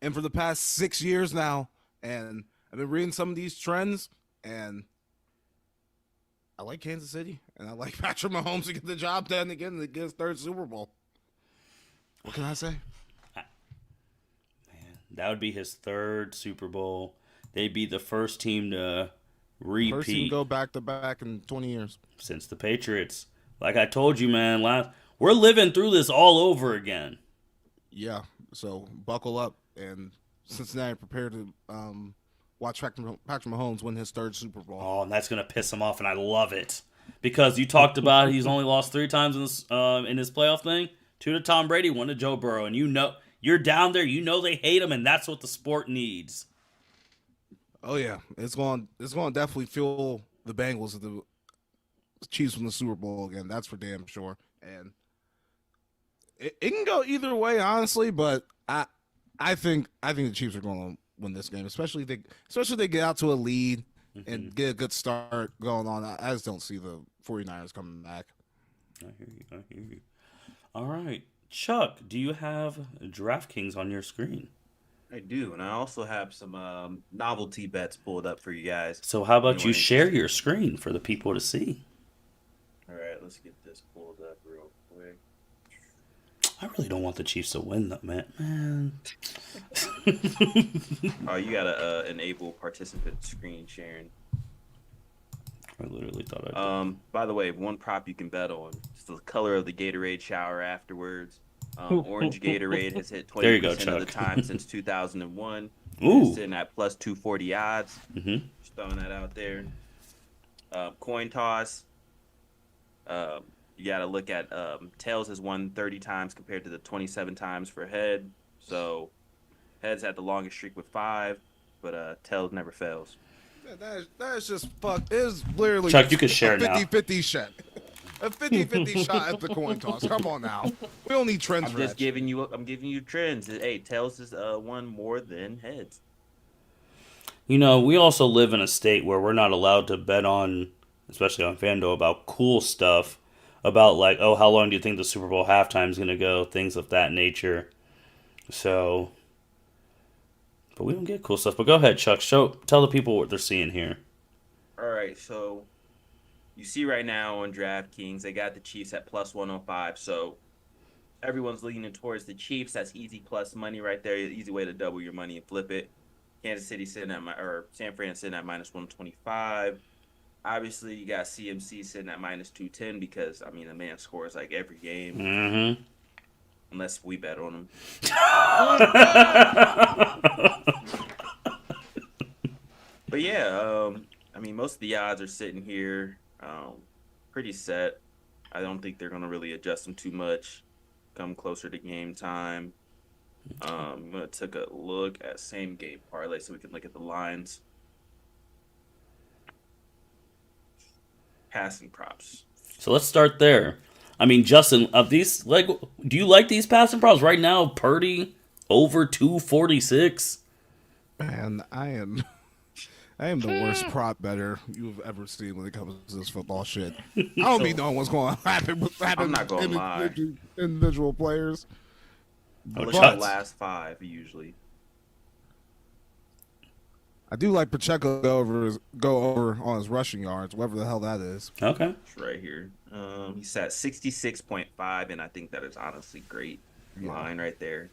Speaker 2: And for the past 6 years now. And I've been reading some of these trends, and I like Kansas City. And I like Patrick Mahomes to get the job done again and get his 3rd Super Bowl. What can I say?
Speaker 1: Man, that would be his 3rd Super Bowl. They'd be the first team to repeat.
Speaker 2: First team to go back-to-back in 20 years.
Speaker 1: Since the Patriots. Like I told you, man, we're living through this all over again.
Speaker 2: Yeah, so buckle up. And Cincinnati prepared to watch Patrick Mahomes win his 3rd Super Bowl.
Speaker 1: Oh, and that's going to piss him off, and I love it. Because you talked about he's only lost 3 times in this playoff thing. 2 to Tom Brady, 1 to Joe Burrow, and you're down there. You know they hate him, and that's what the sport needs.
Speaker 2: Oh yeah, it's going to definitely fuel the Bengals if the Chiefs win the Super Bowl again. That's for damn sure. And it can go either way, honestly. But I think the Chiefs are going to win this game, especially if they get out to a lead and get a good start going on. I just don't see the 49ers coming back.
Speaker 1: I hear you. All right, Chuck, do you have DraftKings on your screen?
Speaker 5: I do, and I also have some novelty bets pulled up for you guys.
Speaker 1: So how about you share your screen for the people to see?
Speaker 5: All right, let's get this pulled up real quick.
Speaker 1: I really don't want the Chiefs to win, though, man.
Speaker 5: Oh, you gotta enable participant screen sharing.
Speaker 1: I literally thought I did.
Speaker 5: By the way, one prop you can bet on is the color of the Gatorade shower afterwards. Orange Gatorade has hit 20% of the time since 2001.
Speaker 1: Ooh.
Speaker 5: It's sitting at plus 240 odds. Just throwing that out there. Coin toss. You got to look at tails has won 30 times compared to the 27 times for head. So heads had the longest streak with 5, but tails never fails.
Speaker 2: That is just fuck. It is literally
Speaker 1: Chuck, you can share
Speaker 2: a
Speaker 1: now.
Speaker 2: 50-50 shot. A 50-50 shot at the coin toss. Come on now. We don't need trends.
Speaker 5: I'm giving you trends. Hey, tails is won more than heads.
Speaker 1: You know, we also live in a state where we're not allowed to bet on, especially on FanDuel, about cool stuff. About like, oh, how long do you think the Super Bowl halftime is going to go? Things of that nature. So, but we don't get cool stuff. But go ahead, Chuck. Tell the people what they're seeing here.
Speaker 5: All right, so you see right now on DraftKings, they got the Chiefs at plus 105. So everyone's leaning towards the Chiefs. That's easy plus money right there. Easy way to double your money and flip it. Kansas City sitting at San Fran sitting at minus 125. Obviously, you got CMC sitting at minus 210 because, I mean, the man scores like every game.
Speaker 1: Mm-hmm.
Speaker 5: Unless we bet on him. But yeah, I mean, most of the odds are sitting here pretty set. I don't think they're going to really adjust them too much come closer to game time. I'm going to take a look at same game parlay so we can look at the lines. Passing props.
Speaker 1: So let's start there. I mean, Justin, of these, like, do you like these passing props right now? Purdy over 246.
Speaker 2: Man, I am the worst prop better you've ever seen when it comes to this football shit. I don't be knowing what's going to happen with
Speaker 5: I'm not gonna lie.
Speaker 2: Individual players.
Speaker 5: Look at the last 5 usually.
Speaker 2: I do like Pacheco go over on his rushing yards, whatever the hell that is.
Speaker 1: Okay.
Speaker 5: It's right here. He's at 66.5, and I think that is honestly great line right there.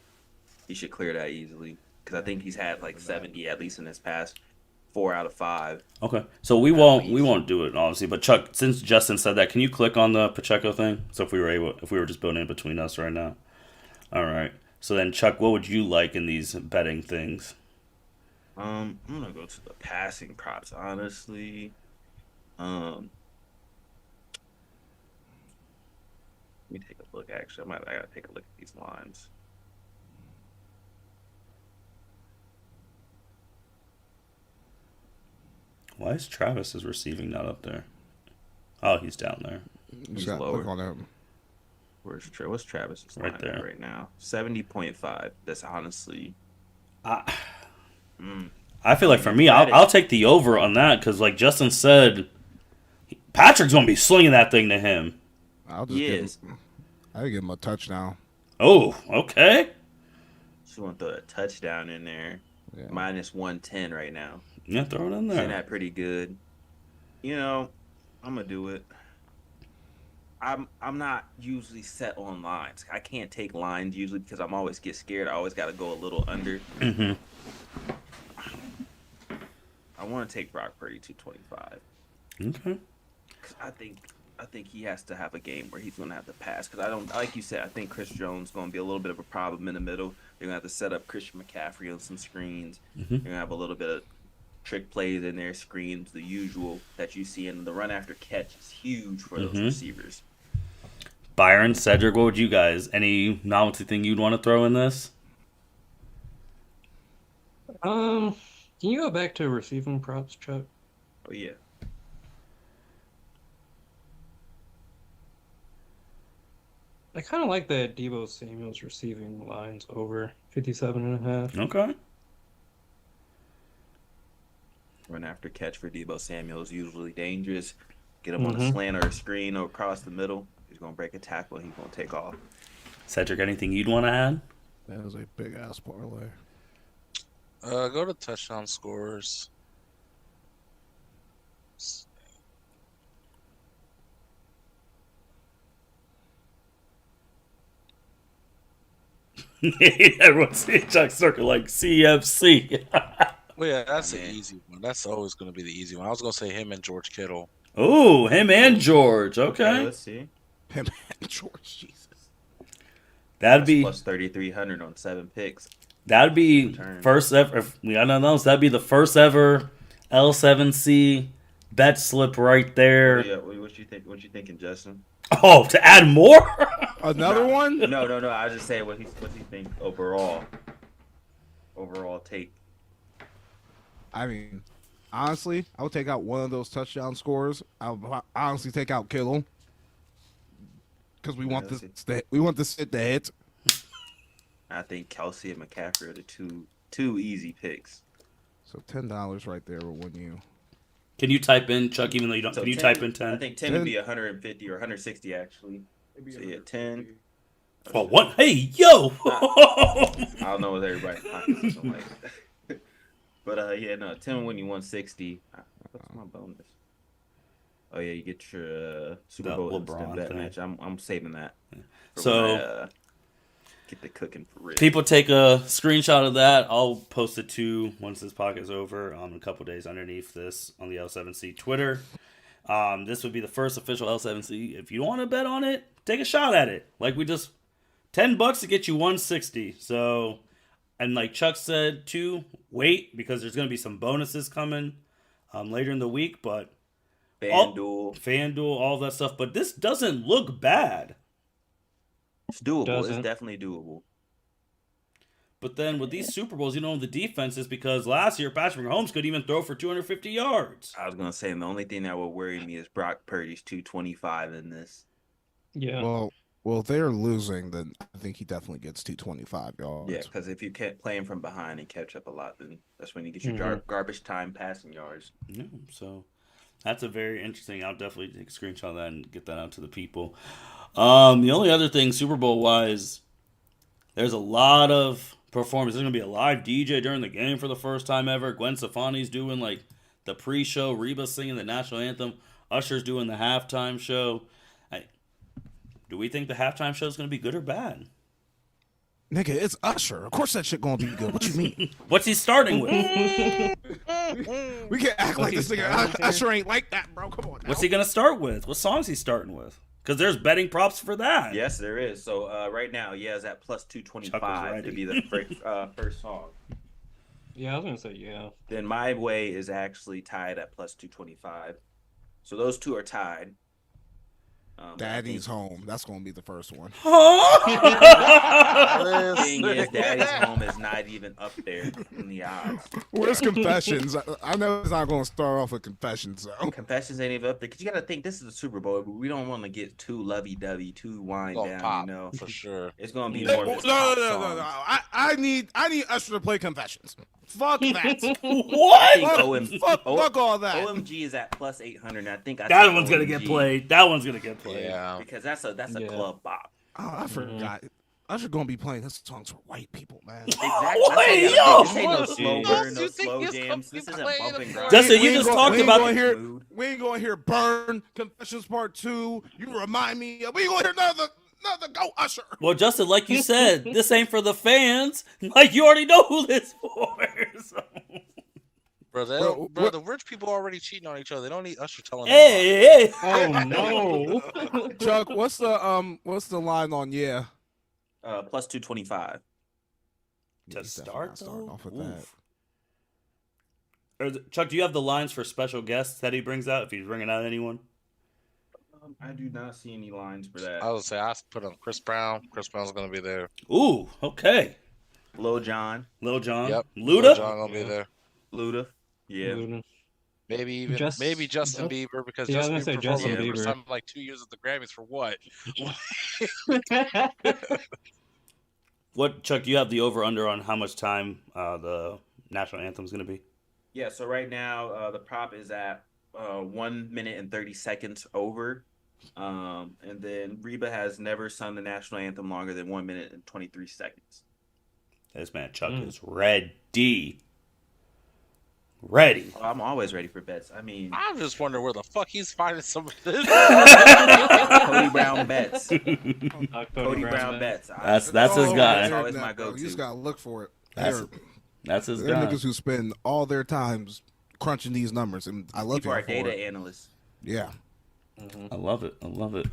Speaker 5: He should clear that easily because I think he's had like 70 at least in his past 4 out of 5.
Speaker 1: Okay. So we won't do it obviously, but Chuck, since Justin said that, can you click on the Pacheco thing? So if we were just building it between us right now. All right. So then, Chuck, what would you like in these betting things?
Speaker 5: I'm gonna go to the passing props, honestly. Let me take a look. Actually, I gotta take a look at these lines.
Speaker 1: Why is Travis's receiving not up there? Oh, he's down there.
Speaker 5: He's
Speaker 2: lower.
Speaker 5: lower.
Speaker 2: On him.
Speaker 5: What's Travis's
Speaker 1: Right
Speaker 5: line
Speaker 1: there.
Speaker 5: right now? 70.5. That's honestly.
Speaker 1: I feel like for me, I'll take the over on that because, like Justin said, Patrick's gonna be slinging that thing to him.
Speaker 2: I'll give him a touchdown.
Speaker 1: Oh, okay.
Speaker 5: Just want to throw a touchdown in there.
Speaker 2: Yeah.
Speaker 5: Minus 110 right now.
Speaker 1: Yeah, throw it in
Speaker 5: Seeing
Speaker 1: there.
Speaker 5: that pretty good. You know, I'm gonna do it. I'm not usually set on lines. I can't take lines usually because I'm always get scared. I always got to go a little under.
Speaker 1: Mm-hmm.
Speaker 5: I want to take Brock Purdy 225.
Speaker 1: Okay.
Speaker 5: I think he has to have a game where he's going to have to pass. Because I don't, like you said, I think Chris Jones is going to be a little bit of a problem in the middle. They're going to have to set up Christian McCaffrey on some screens.
Speaker 1: Mm-hmm.
Speaker 5: They're going to have a little bit of trick plays in there, screens, the usual that you see. And the run after catch is huge for those receivers.
Speaker 1: Byron, Cedric, what would you guys? Any novelty thing you'd want to throw in this?
Speaker 3: Can you go back to receiving props, Chuck?
Speaker 5: Oh yeah.
Speaker 3: I kind of like that Deebo Samuel's receiving lines over 57.5.
Speaker 1: Okay.
Speaker 5: Run after catch for Deebo Samuel is usually dangerous. Get him on a slant or a screen or across the middle. He's gonna break a tackle. He's gonna take off.
Speaker 1: Cedric, anything you'd want to add?
Speaker 2: That was a big ass parlay.
Speaker 4: Go to touchdown scores.
Speaker 1: Everyone's seeing Chuck Circle like CFC.
Speaker 4: Well, yeah, that's an easy one. That's always going to be the easy one. I was going to say him and George Kittle.
Speaker 1: Oh, him and George. Okay.
Speaker 5: Let's see.
Speaker 2: Him and George, Jesus.
Speaker 1: That'd be
Speaker 5: plus 3,300 on 7 picks.
Speaker 1: That'd be first ever. If we got nothing else, that'd be the first ever L7C bet slip right there.
Speaker 5: Yeah, what you think? What you thinking, Justin?
Speaker 1: Oh, to add more?
Speaker 2: Another one?
Speaker 5: No. I was just saying what he think overall. Overall take.
Speaker 2: I mean, honestly, I would take out one of those touchdown scores. I would honestly take out Kittle because we want this hit to hit.
Speaker 5: I think Kelsey and McCaffrey are the two easy picks.
Speaker 2: So $10 right there will win you.
Speaker 1: Can you type in, Chuck, even though you don't?
Speaker 5: So
Speaker 1: can you
Speaker 5: 10,
Speaker 1: type in 10?
Speaker 5: I think 10 would be 150 or 160 actually. So yeah, 10.
Speaker 1: Well, what? Hey, yo!
Speaker 5: I don't know what everybody pockets like. But yeah, no, 10 will win you 160. What's my bonus? Oh yeah, you get your Super Bowl
Speaker 1: LeBron
Speaker 5: bet
Speaker 1: thing.
Speaker 5: match. I'm saving that.
Speaker 1: So
Speaker 5: get the cooking for real.
Speaker 1: people take a screenshot of that. I'll post it too once this podcast is over. A couple days underneath this on the L7C Twitter. This would be the first official L7C. If you want to bet on it, take a shot at it. Like we just $10 to get you 160. So, and like Chuck said too, wait because there's going to be some bonuses coming later in the week. But FanDuel, all that stuff. But this doesn't look bad.
Speaker 5: It's doable. It's definitely doable.
Speaker 1: But then with these Super Bowls, the defense is because last year Patrick Mahomes could even throw for 250 yards.
Speaker 5: I was gonna say the only thing that would worry me is Brock Purdy's 225 in this.
Speaker 3: Yeah.
Speaker 2: Well, if they're losing, then I think he definitely gets 225 yards.
Speaker 5: Yeah, because if you can't play him from behind and catch up a lot, then that's when you get your garbage time passing yards.
Speaker 1: Yeah, so that's a very interesting. I'll definitely take a screenshot of that and get that out to the people. The only other thing, Super Bowl wise, there's a lot of performance. There's gonna be a live DJ during the game for the first time ever. Gwen Stefani's doing like the pre-show. Reba's singing the national anthem. Usher's doing the halftime show. Do we think the halftime show is gonna be good or bad?
Speaker 2: Nigga, it's Usher. Of course that shit gonna be good. What you mean?
Speaker 1: What's he starting with?
Speaker 2: We can't act like this nigga Usher ain't like that, bro. Come on now.
Speaker 1: What's he gonna start with? What song's he starting with? Because there's betting props for that.
Speaker 5: Yes, there is. So right now, is at plus 225 to be the first song.
Speaker 3: Yeah, I was gonna say yeah.
Speaker 5: Then My Way is actually tied at plus 225. So those two are tied.
Speaker 2: Daddy's Home. That's gonna be the first one.
Speaker 5: The thing is, Daddy's Home is not even up there in the odds.
Speaker 2: Where's Confessions? I know it's not gonna start off with Confessions though.
Speaker 5: Confessions ain't even up there because you got to think this is a Super Bowl. But we don't want to get too lovey-dovey, too wind down.
Speaker 4: Pop, for sure.
Speaker 5: It's gonna be more.
Speaker 2: No. I need Usher to play Confessions. Fuck that.
Speaker 1: What?
Speaker 2: Fuck all that.
Speaker 5: OMG is at plus 800. And I think
Speaker 1: that one's gonna get played. That one's gonna get played.
Speaker 4: Yeah,
Speaker 5: because that's a club bop.
Speaker 2: Oh, I forgot. Usher gonna be playing his songs for white people, man.
Speaker 5: Exactly. This ain't no slow burn, no slow jams. This isn't bumping grind.
Speaker 1: Justin, you just talked about
Speaker 2: we ain't gonna hear Burn, Confessions Part 2. You remind me. We ain't gonna hear another Go Usher.
Speaker 1: Well, Justin, like you said, this ain't for the fans. Like you already know who this for. So.
Speaker 4: Bro, the rich people are already cheating on each other. They don't need Usher telling them.
Speaker 1: Hey.
Speaker 3: Oh no.
Speaker 2: Chuck, what's the line on
Speaker 5: plus 225.
Speaker 1: To start
Speaker 2: off with that.
Speaker 1: Chuck, do you have the lines for special guests that he brings out if he's bringing out anyone?
Speaker 5: I do not see any lines for that.
Speaker 4: I would say I put on Chris Brown. Chris Brown's gonna be there.
Speaker 1: Ooh, okay.
Speaker 5: Lil Jon,
Speaker 1: Lil Jon.
Speaker 4: Yep.
Speaker 1: Luda?
Speaker 4: Lil Jon gonna be there.
Speaker 5: Luda. Yeah.
Speaker 3: Luda.
Speaker 4: Maybe Justin Bieber because
Speaker 3: Yeah, I was
Speaker 4: Justin
Speaker 3: gonna say
Speaker 4: Bieber proposed
Speaker 3: Justin
Speaker 4: for the first
Speaker 3: Bieber.
Speaker 4: time in like 2 years at the Grammys for what?
Speaker 1: What, Chuck, you have the over-under on how much time the national anthem is going to be?
Speaker 5: Yeah, so right now the prop is at 1 minute and 30 seconds over. And then Reba has never sung the national anthem longer than 1 minute and 23 seconds.
Speaker 1: This man, Chuck, is ready. Ready.
Speaker 5: Oh, I'm always ready for bets. I mean,
Speaker 4: I'm just wondering where the fuck he's finding some of this.
Speaker 5: Cody Brown bets.
Speaker 3: Cody
Speaker 5: Brown bets.
Speaker 1: That's his
Speaker 2: Oh,
Speaker 1: guy.
Speaker 5: That's always
Speaker 2: internet,
Speaker 5: my
Speaker 2: bro.
Speaker 5: go-to.
Speaker 2: You just gotta look for it.
Speaker 1: That's his
Speaker 2: They're
Speaker 1: guy.
Speaker 2: niggas who spend all their times crunching these numbers, and I love
Speaker 5: People
Speaker 2: you
Speaker 5: are
Speaker 2: for
Speaker 5: data
Speaker 2: it.
Speaker 5: analysts.
Speaker 2: Yeah.
Speaker 1: I love it.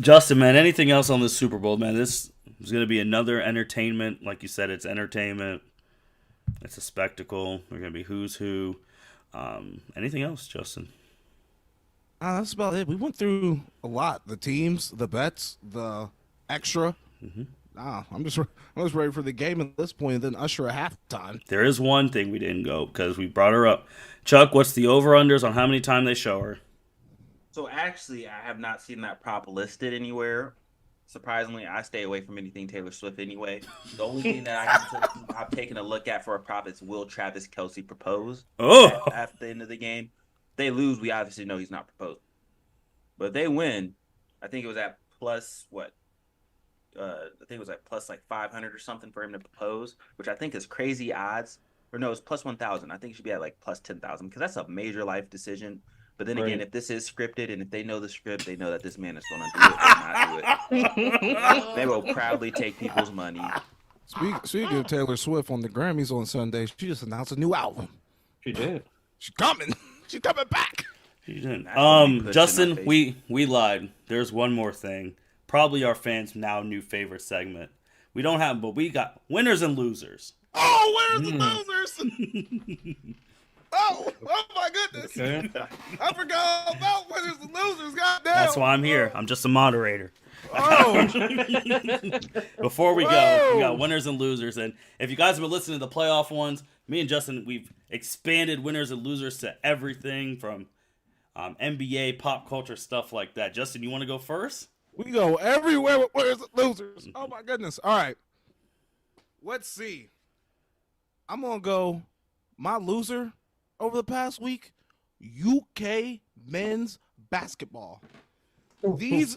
Speaker 1: Justin, man, anything else on this Super Bowl, man? This is going to be another entertainment. Like you said, it's entertainment. It's a spectacle. We're going to be who's who. Anything else, Justin?
Speaker 2: That's about it. We went through a lot. The teams, the bets, the extra. I'm just ready for the game at this point, and then usher a halftime.
Speaker 1: There is one thing we didn't go because we brought her up. Chuck, what's the over-unders on how many times they show her?
Speaker 5: So actually, I have not seen that prop listed anywhere. Surprisingly, I stay away from anything Taylor Swift anyway. The only thing that I've taken a look at for a prop is will Travis Kelce propose at the end of the game. If they lose, we obviously know he's not proposing. But if they win, I think it was at plus what? I think it was at plus like 500 or something for him to propose, which I think is crazy odds. Or no, it's plus 1,000. I think it should be at like plus 10,000 because that's a major life decision. But then again, if this is scripted and if they know the script, they know that this man is going to do it or not do it. They will proudly take people's money.
Speaker 2: Speaking of Taylor Swift on the Grammys on Sunday, she just announced a new album.
Speaker 3: She did.
Speaker 2: She's coming. She's coming back.
Speaker 1: She didn't.
Speaker 5: That's gonna be pushed in my
Speaker 1: Justin,
Speaker 5: face.
Speaker 1: we lied. There's one more thing. Probably our fans' now new favorite segment. We don't have, but we got winners and losers.
Speaker 2: Oh, where's the losers? Oh my goodness.
Speaker 3: Okay.
Speaker 2: I forgot about winners and losers. Goddamn.
Speaker 1: That's why I'm here. I'm just a moderator.
Speaker 2: Oh,
Speaker 1: Before we go,
Speaker 2: Whoa.
Speaker 1: we got winners and losers. And if you guys have been listening to the playoff ones, me and Justin, we've expanded winners and losers to everything from NBA, pop culture, stuff like that. Justin, you want to go first?
Speaker 2: we go everywhere with winners and losers. Oh my goodness. All right. Let's see. I'm going to go my loser over the past week, UK men's basketball. These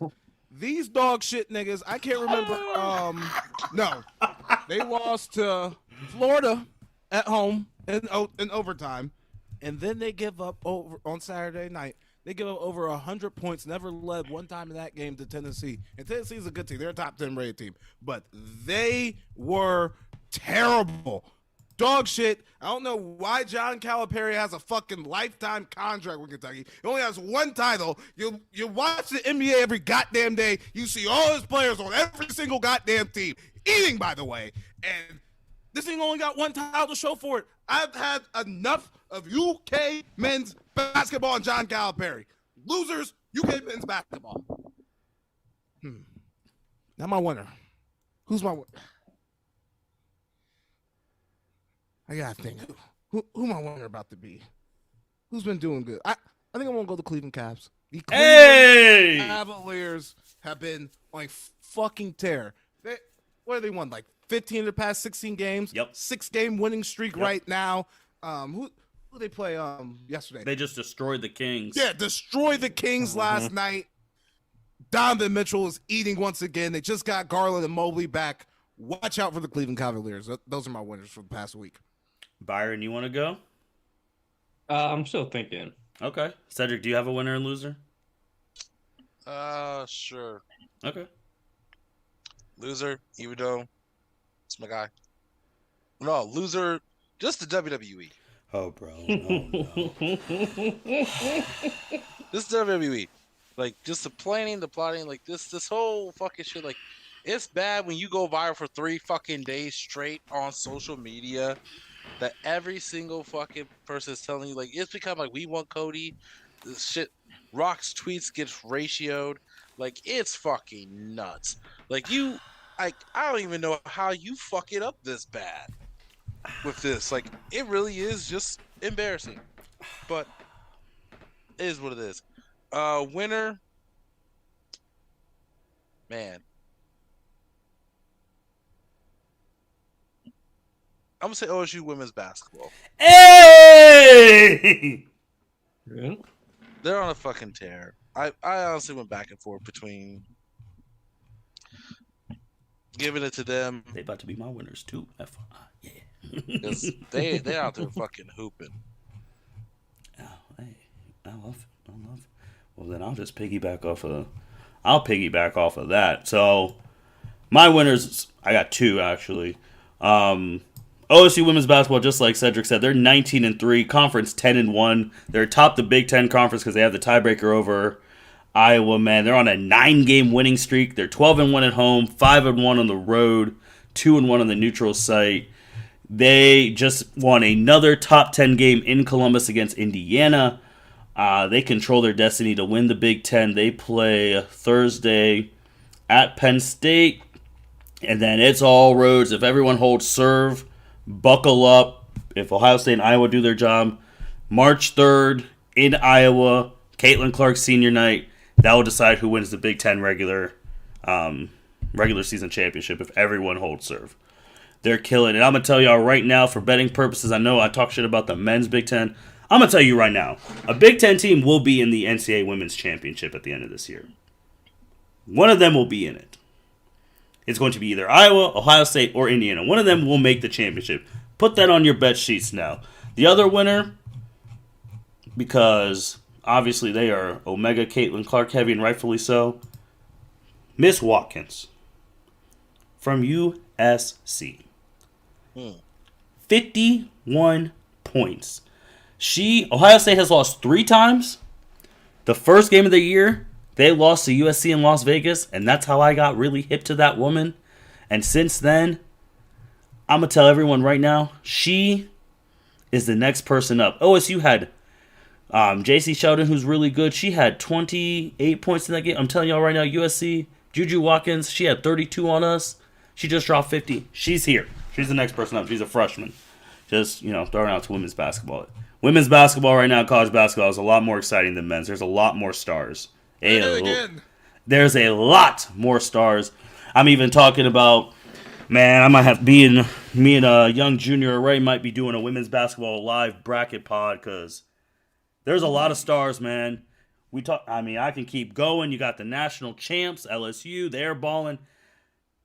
Speaker 2: dog shit niggas, I can't remember. No, they lost to Florida at home in overtime, and then they give up over on Saturday night. They give up over 100 points. Never led one time in that game to Tennessee. And Tennessee's a good team. They're a top 10 rated team, but they were terrible. Dog shit. I don't know why John Calipari has a fucking lifetime contract with Kentucky. He only has one title. You watch the NBA every goddamn day. You see all his players on every single goddamn team. Eating, by the way. And this thing only got one title to show for it. I've had enough of UK men's basketball and John Calipari. Losers, UK men's basketball. Now my winner. Who's my winner? I gotta think. Who my winner about to be? Who's been doing good? I think I'm gonna go the Cleveland Cavs. The Cleveland Cavaliers have been like fucking tear. What have they won? Like 15 of the past 16 games.
Speaker 1: Yep.
Speaker 2: 6-game winning streak right now. Who they play yesterday?
Speaker 1: They just destroyed the Kings.
Speaker 2: Yeah, destroyed the Kings last night. Donovan Mitchell is eating once again. They just got Garland and Mobley back. Watch out for the Cleveland Cavaliers. Those are my winners for the past week.
Speaker 1: Byron, you want to go?
Speaker 3: I'm still thinking.
Speaker 1: Okay. Cedric, do you have a winner and loser?
Speaker 4: Sure.
Speaker 1: Okay.
Speaker 4: Loser, even though it's my guy. No, loser, just the WWE.
Speaker 1: Oh, bro. Oh, no.
Speaker 4: This is WWE. Like, just the planning, the plotting, like, this whole fucking shit, like, it's bad when you go viral for 3 fucking days straight on social media that every single fucking person is telling you, like, it's become like, we want Cody, this shit, Rock's tweets get ratioed. Like, it's fucking nuts. Like, I don't even know how you fuck it up this bad with this. Like, it really is just embarrassing. But it is what it is. Winner, man. I'm gonna say OSU women's basketball.
Speaker 1: Hey!
Speaker 3: Really?
Speaker 4: They're on a fucking tear. I honestly went back and forth between giving it to them
Speaker 1: They about to be my winners too. FYI. Yeah.
Speaker 4: because they out there fucking hooping.
Speaker 1: Oh, hey, I love it. Well, then I'll just piggyback off of that. So my winners, I got two actually. OSU women's basketball, just like Cedric said, they're 19-3, conference 10-1. They're atop the Big Ten conference because they have the tiebreaker over Iowa. Man, they're on a 9-game winning streak. They're 12-1 at home, 5-1 on the road, 2-1 on the neutral site. They just won another top 10 game in Columbus against Indiana. They control their destiny to win the Big Ten. They play Thursday at Penn State, and then it's all roads. If everyone holds serve, buckle up. If Ohio State and Iowa do their job, March 3rd in Iowa, Caitlin Clark senior night, that will decide who wins the Big Ten regular season championship if everyone holds serve. They're killing it. I'm going to tell y'all right now, for betting purposes, I know I talk shit about the men's Big Ten. I'm going to tell you right now, a Big Ten team will be in the NCAA Women's Championship at the end of this year. One of them will be in it. It's going to be either Iowa, Ohio State, or Indiana. One of them will make the championship. Put that on your bet sheets now. The other winner, because obviously they are Omega Caitlin Clark heavy, and rightfully so, Miss Watkins from USC. 51 points. Ohio State has lost 3 times. The first game of the year, they lost to USC in Las Vegas, and that's how I got really hip to that woman. And since then, I'm going to tell everyone right now, she is the next person up. OSU had JC Sheldon, who's really good. She had 28 points in that game. I'm telling y'all right now, USC, Juju Watkins, she had 32 on us. She just dropped 50. She's here. She's the next person up. She's a freshman. Just, throwing out to women's basketball. Women's basketball right now, college basketball, is a lot more exciting than men's. There's a lot more stars. There's a lot more stars. I'm even talking about, man, I might have me and a young junior Ray might be doing a women's basketball live bracket pod because there's a lot of stars, man. I can keep going. You got the national champs, LSU, they're balling.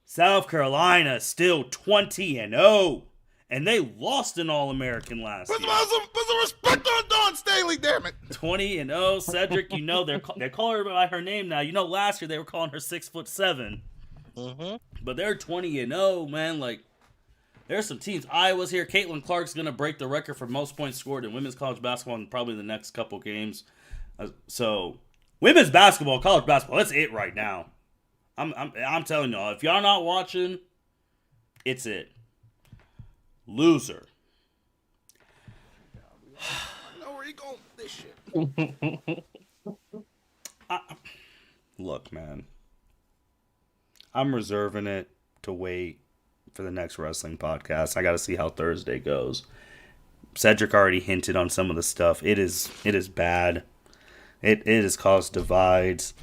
Speaker 1: South Carolina still 20-0, and they lost an All-American last year.
Speaker 2: Put some respect on Dawn Staley, damn it.
Speaker 1: 20-0, Cedric. They call her by her name now. Last year they were calling her 6'7".
Speaker 4: Mm-hmm.
Speaker 1: But they're 20-0, man. Like, there's some teams. Iowa's here. Caitlin Clark's gonna break the record for most points scored in women's college basketball in probably the next couple games. So, women's basketball, college basketball, that's it right now. I'm telling y'all, if y'all not watching, it's it. Loser.
Speaker 2: I know where you going with this shit.
Speaker 1: Look, man. I'm reserving it to wait for the next wrestling podcast. I got to see how Thursday goes. Cedric already hinted on some of the stuff. It is bad. It has caused divides.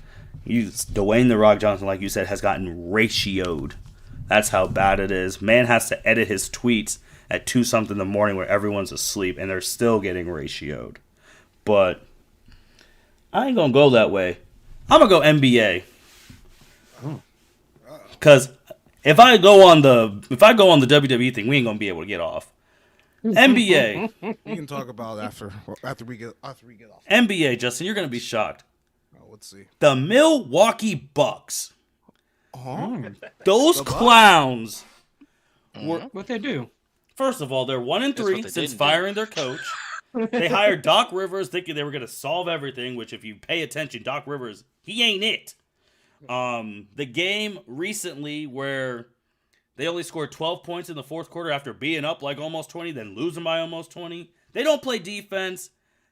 Speaker 1: Dwayne The Rock Johnson, like you said, has gotten ratioed. That's how bad it is. Man has to edit his tweets at 2-something in the morning where everyone's asleep, and they're still getting ratioed. But I ain't going to go that way. I'm going to go NBA. Because if I go on the WWE thing, we ain't going to be able to get off. NBA.
Speaker 2: We can talk about it after we get off.
Speaker 1: NBA, Justin, you're going to be shocked.
Speaker 2: Let's see.
Speaker 1: The Milwaukee Bucks.
Speaker 2: Oh.
Speaker 1: Those clowns were.
Speaker 3: What'd they do?
Speaker 1: First of all, they're 1-3 since firing their coach. They hired Doc Rivers thinking they were going to solve everything, which if you pay attention, Doc Rivers, he ain't it. The game recently where they only scored 12 points in the fourth quarter after being up like almost 20, then losing by almost 20. They don't play defense.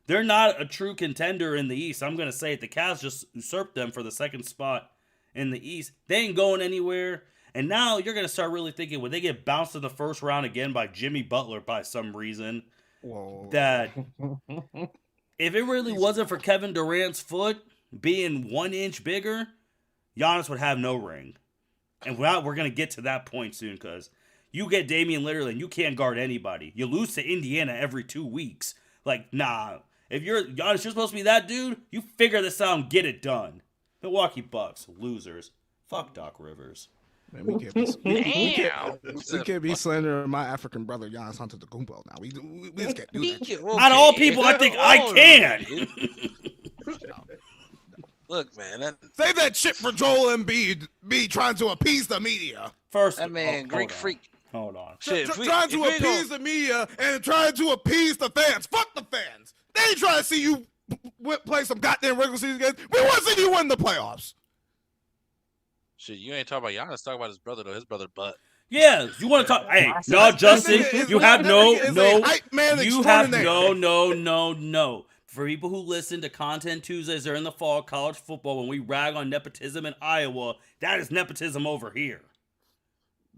Speaker 1: They're not a true contender in the East. I'm going to say it. The Cavs just usurped them for the second spot in the East. They ain't going anywhere. And now you're going to start really thinking when they get bounced in the first round again by Jimmy Butler by some reason,
Speaker 2: Whoa.
Speaker 1: that if it really wasn't for Kevin Durant's foot being 1 inch bigger, Giannis would have no ring. And we're going to get to that point soon because you get Damian Lillard and you can't guard anybody. You lose to Indiana every 2 weeks. Like, nah. If you're Giannis, you're supposed to be that dude, you figure this out and get it done. Milwaukee Bucks, losers. Fuck Doc Rivers.
Speaker 2: Man, we can't be slandering my African brother Giannis Antetokounmpo now. We just can't do that shit.
Speaker 1: Out of all people, I think I can.
Speaker 4: Look, man.
Speaker 2: Save that shit for Joel Embiid be trying to appease the media.
Speaker 1: First,
Speaker 4: that man, Greek freak.
Speaker 1: Hold on.
Speaker 4: Shit,
Speaker 2: trying to appease the media and trying to appease the fans. Fuck the fans. They ain't trying to see you play some goddamn regular season games. We want to see you win the playoffs.
Speaker 4: Shit, you ain't talking about Giannis. Talk about his brother though. His brother butt.
Speaker 1: Yeah, you want to talk? Hey, no, Justin, you have no. For people who listen to Content Tuesdays during the fall college football, when we rag on nepotism in Iowa, that is nepotism over here.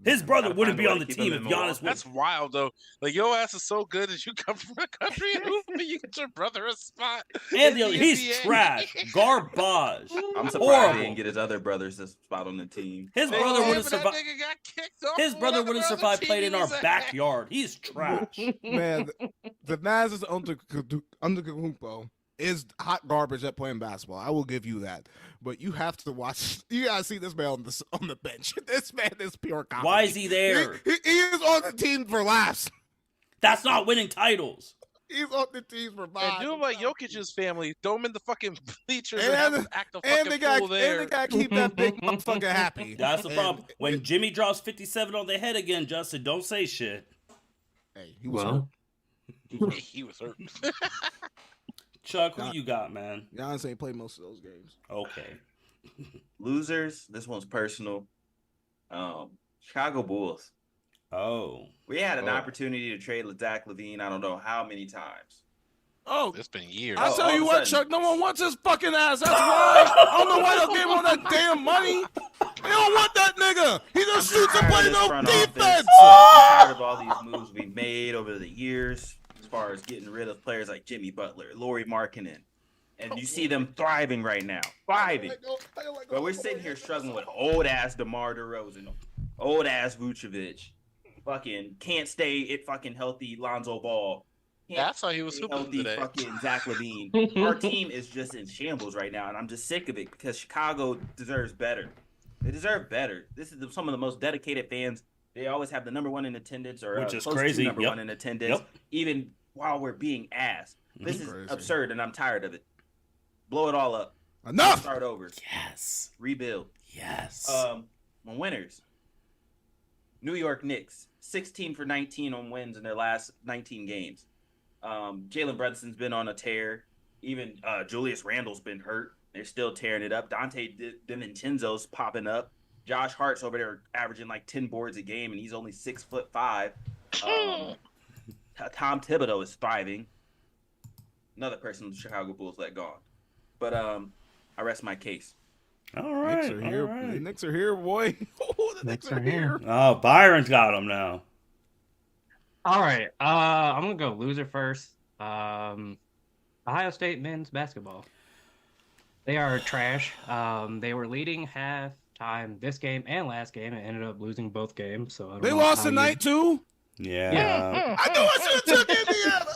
Speaker 1: His brother wouldn't be on the team if Giannis was.
Speaker 4: That's wild, though. Like, your ass is so good that you come from a country and you get your brother a spot.
Speaker 1: And he's trash. Garbage.
Speaker 5: I'm surprised he didn't get his other brothers a spot on the team.
Speaker 1: His brother would have survived. His brother would have survived playing in our backyard. He's trash.
Speaker 2: Man, the Naz's Antetokounmpo is hot garbage at playing basketball. I will give you that. But you have to watch. You gotta see this man on the bench. This man is pure comedy.
Speaker 1: Why is he there?
Speaker 2: He is on the team for laughs.
Speaker 1: That's not winning titles.
Speaker 2: He's on the team for vibes.
Speaker 4: And do him like Jokic's family. Throw him in the fucking bleachers and have him act a fucking fool there.
Speaker 2: And they gotta keep that big motherfucker happy.
Speaker 1: That's the problem. When Jimmy drops 57 on the head again, Justin, don't say shit.
Speaker 2: Hey, he was hurt.
Speaker 4: He was hurt.
Speaker 1: Chuck, who you got, man?
Speaker 2: Giannis ain't played most of those games.
Speaker 1: Okay.
Speaker 5: Losers. This one's personal. Chicago Bulls.
Speaker 1: Oh.
Speaker 5: We had an opportunity to trade Zach LaVine. I don't know how many times.
Speaker 2: Oh,
Speaker 4: it's been years.
Speaker 2: I tell you what, Chuck, no one wants his fucking ass. That's why. I don't know why they gave him that damn money. They don't want that nigga. He just shoots and plays no defense.
Speaker 5: I'm tired of all these moves we've made over the years. As far as getting rid of players like Jimmy Butler, Lauri Markkanen, and you see them thriving right now, thriving. But we're sitting here struggling with old ass DeMar DeRozan, old ass Vucevic, fucking can't stay fucking healthy Lonzo Ball.
Speaker 4: That's how he was hooping today.
Speaker 5: Fucking Zach LaVine. Our team is just in shambles right now, and I'm just sick of it because Chicago deserves better. They deserve better. This is some of the most dedicated fans. They always have the number one in attendance, or
Speaker 1: which is
Speaker 5: close
Speaker 1: crazy.
Speaker 5: To number one in attendance, even while we're being assed. This is absurd, and I'm tired of it. Blow it all up.
Speaker 2: Enough.
Speaker 5: Start over.
Speaker 1: Yes.
Speaker 5: Rebuild.
Speaker 1: Yes.
Speaker 5: My winners. New York Knicks, 16 for 19 on wins in their last 19 games. Jalen Brunson's been on a tear. Even Julius Randle's been hurt. They're still tearing it up. Dante DiVincenzo's popping up. Josh Hart's over there averaging like 10 boards a game, and he's only 6'5". Tom Thibodeau is thriving. Another person the Chicago Bulls let go. But I rest my case.
Speaker 1: All right.
Speaker 2: Knicks are here.
Speaker 1: Right.
Speaker 2: The Knicks are here, boy. The Knicks are here.
Speaker 1: Oh, Byron's got them now.
Speaker 3: All right. I'm going to go loser first. Ohio State men's basketball. They are trash. They were leading halftime this game and last game and ended up losing both games. So I don't
Speaker 2: they
Speaker 3: know
Speaker 2: lost
Speaker 3: how
Speaker 2: tonight too.
Speaker 1: Yeah.
Speaker 2: I knew I should have took Indiana.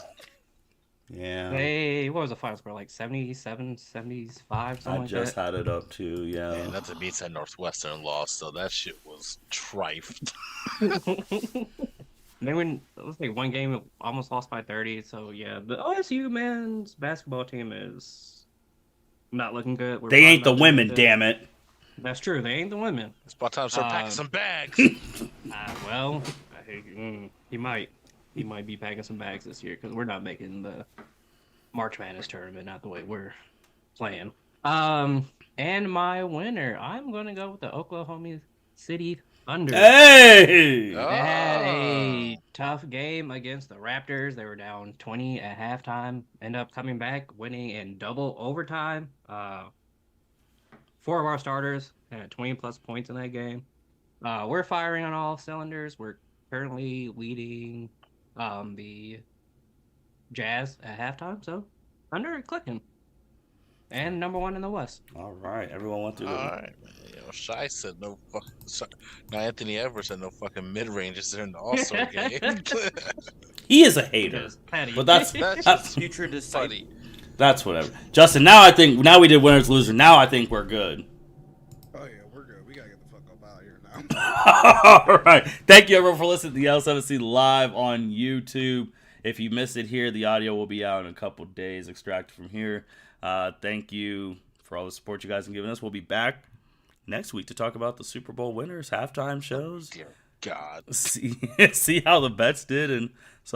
Speaker 1: Yeah.
Speaker 3: What was the final score? Like 77, 75, something
Speaker 1: I
Speaker 3: like
Speaker 1: just
Speaker 3: that?
Speaker 1: had it up too, yeah.
Speaker 4: Man, that's a beats at Northwestern lost, so that shit was trife.
Speaker 3: They went, it was like one game, almost lost by 30. So yeah, the OSU men's basketball team is not looking good.
Speaker 1: They ain't the women, damn it.
Speaker 3: That's true. They ain't the women.
Speaker 4: It's about time to start packing some bags.
Speaker 3: Well, he might be packing some bags this year because we're not making the March Madness tournament, not the way we're playing. And my winner, I'm going to go with the City Thunder.
Speaker 1: Hey!
Speaker 4: Oh.
Speaker 3: They had a tough game against the Raptors. They were down 20 at halftime. End up coming back, winning in double overtime. 4 of our starters had 20-plus points in that game. We're firing on all cylinders. We're currently leading the Jazz at halftime, so Thunder are clicking. And number 1 in the West.
Speaker 1: All right, everyone went through
Speaker 4: All
Speaker 1: the.
Speaker 4: right, man. Shai said no fucking. No, Anthony Edwards said no fucking mid ranges during the All Star game.
Speaker 1: He is a hater,
Speaker 3: Patty.
Speaker 1: but that's
Speaker 5: Future disciple.
Speaker 4: funny.
Speaker 1: that's whatever. Justin, now we did winners loser. Now I think we're good.
Speaker 2: Oh yeah, we're good. We gotta get the fuck up out of here now.
Speaker 1: All right. Thank you, everyone, for listening to the L7C live on YouTube. If you missed it here, the audio will be out in a couple days, extracted from here. Thank you for all the support you guys have given us. We'll be back next week to talk about the Super Bowl winners, halftime shows.
Speaker 4: Dear God.
Speaker 1: See how the bets did, and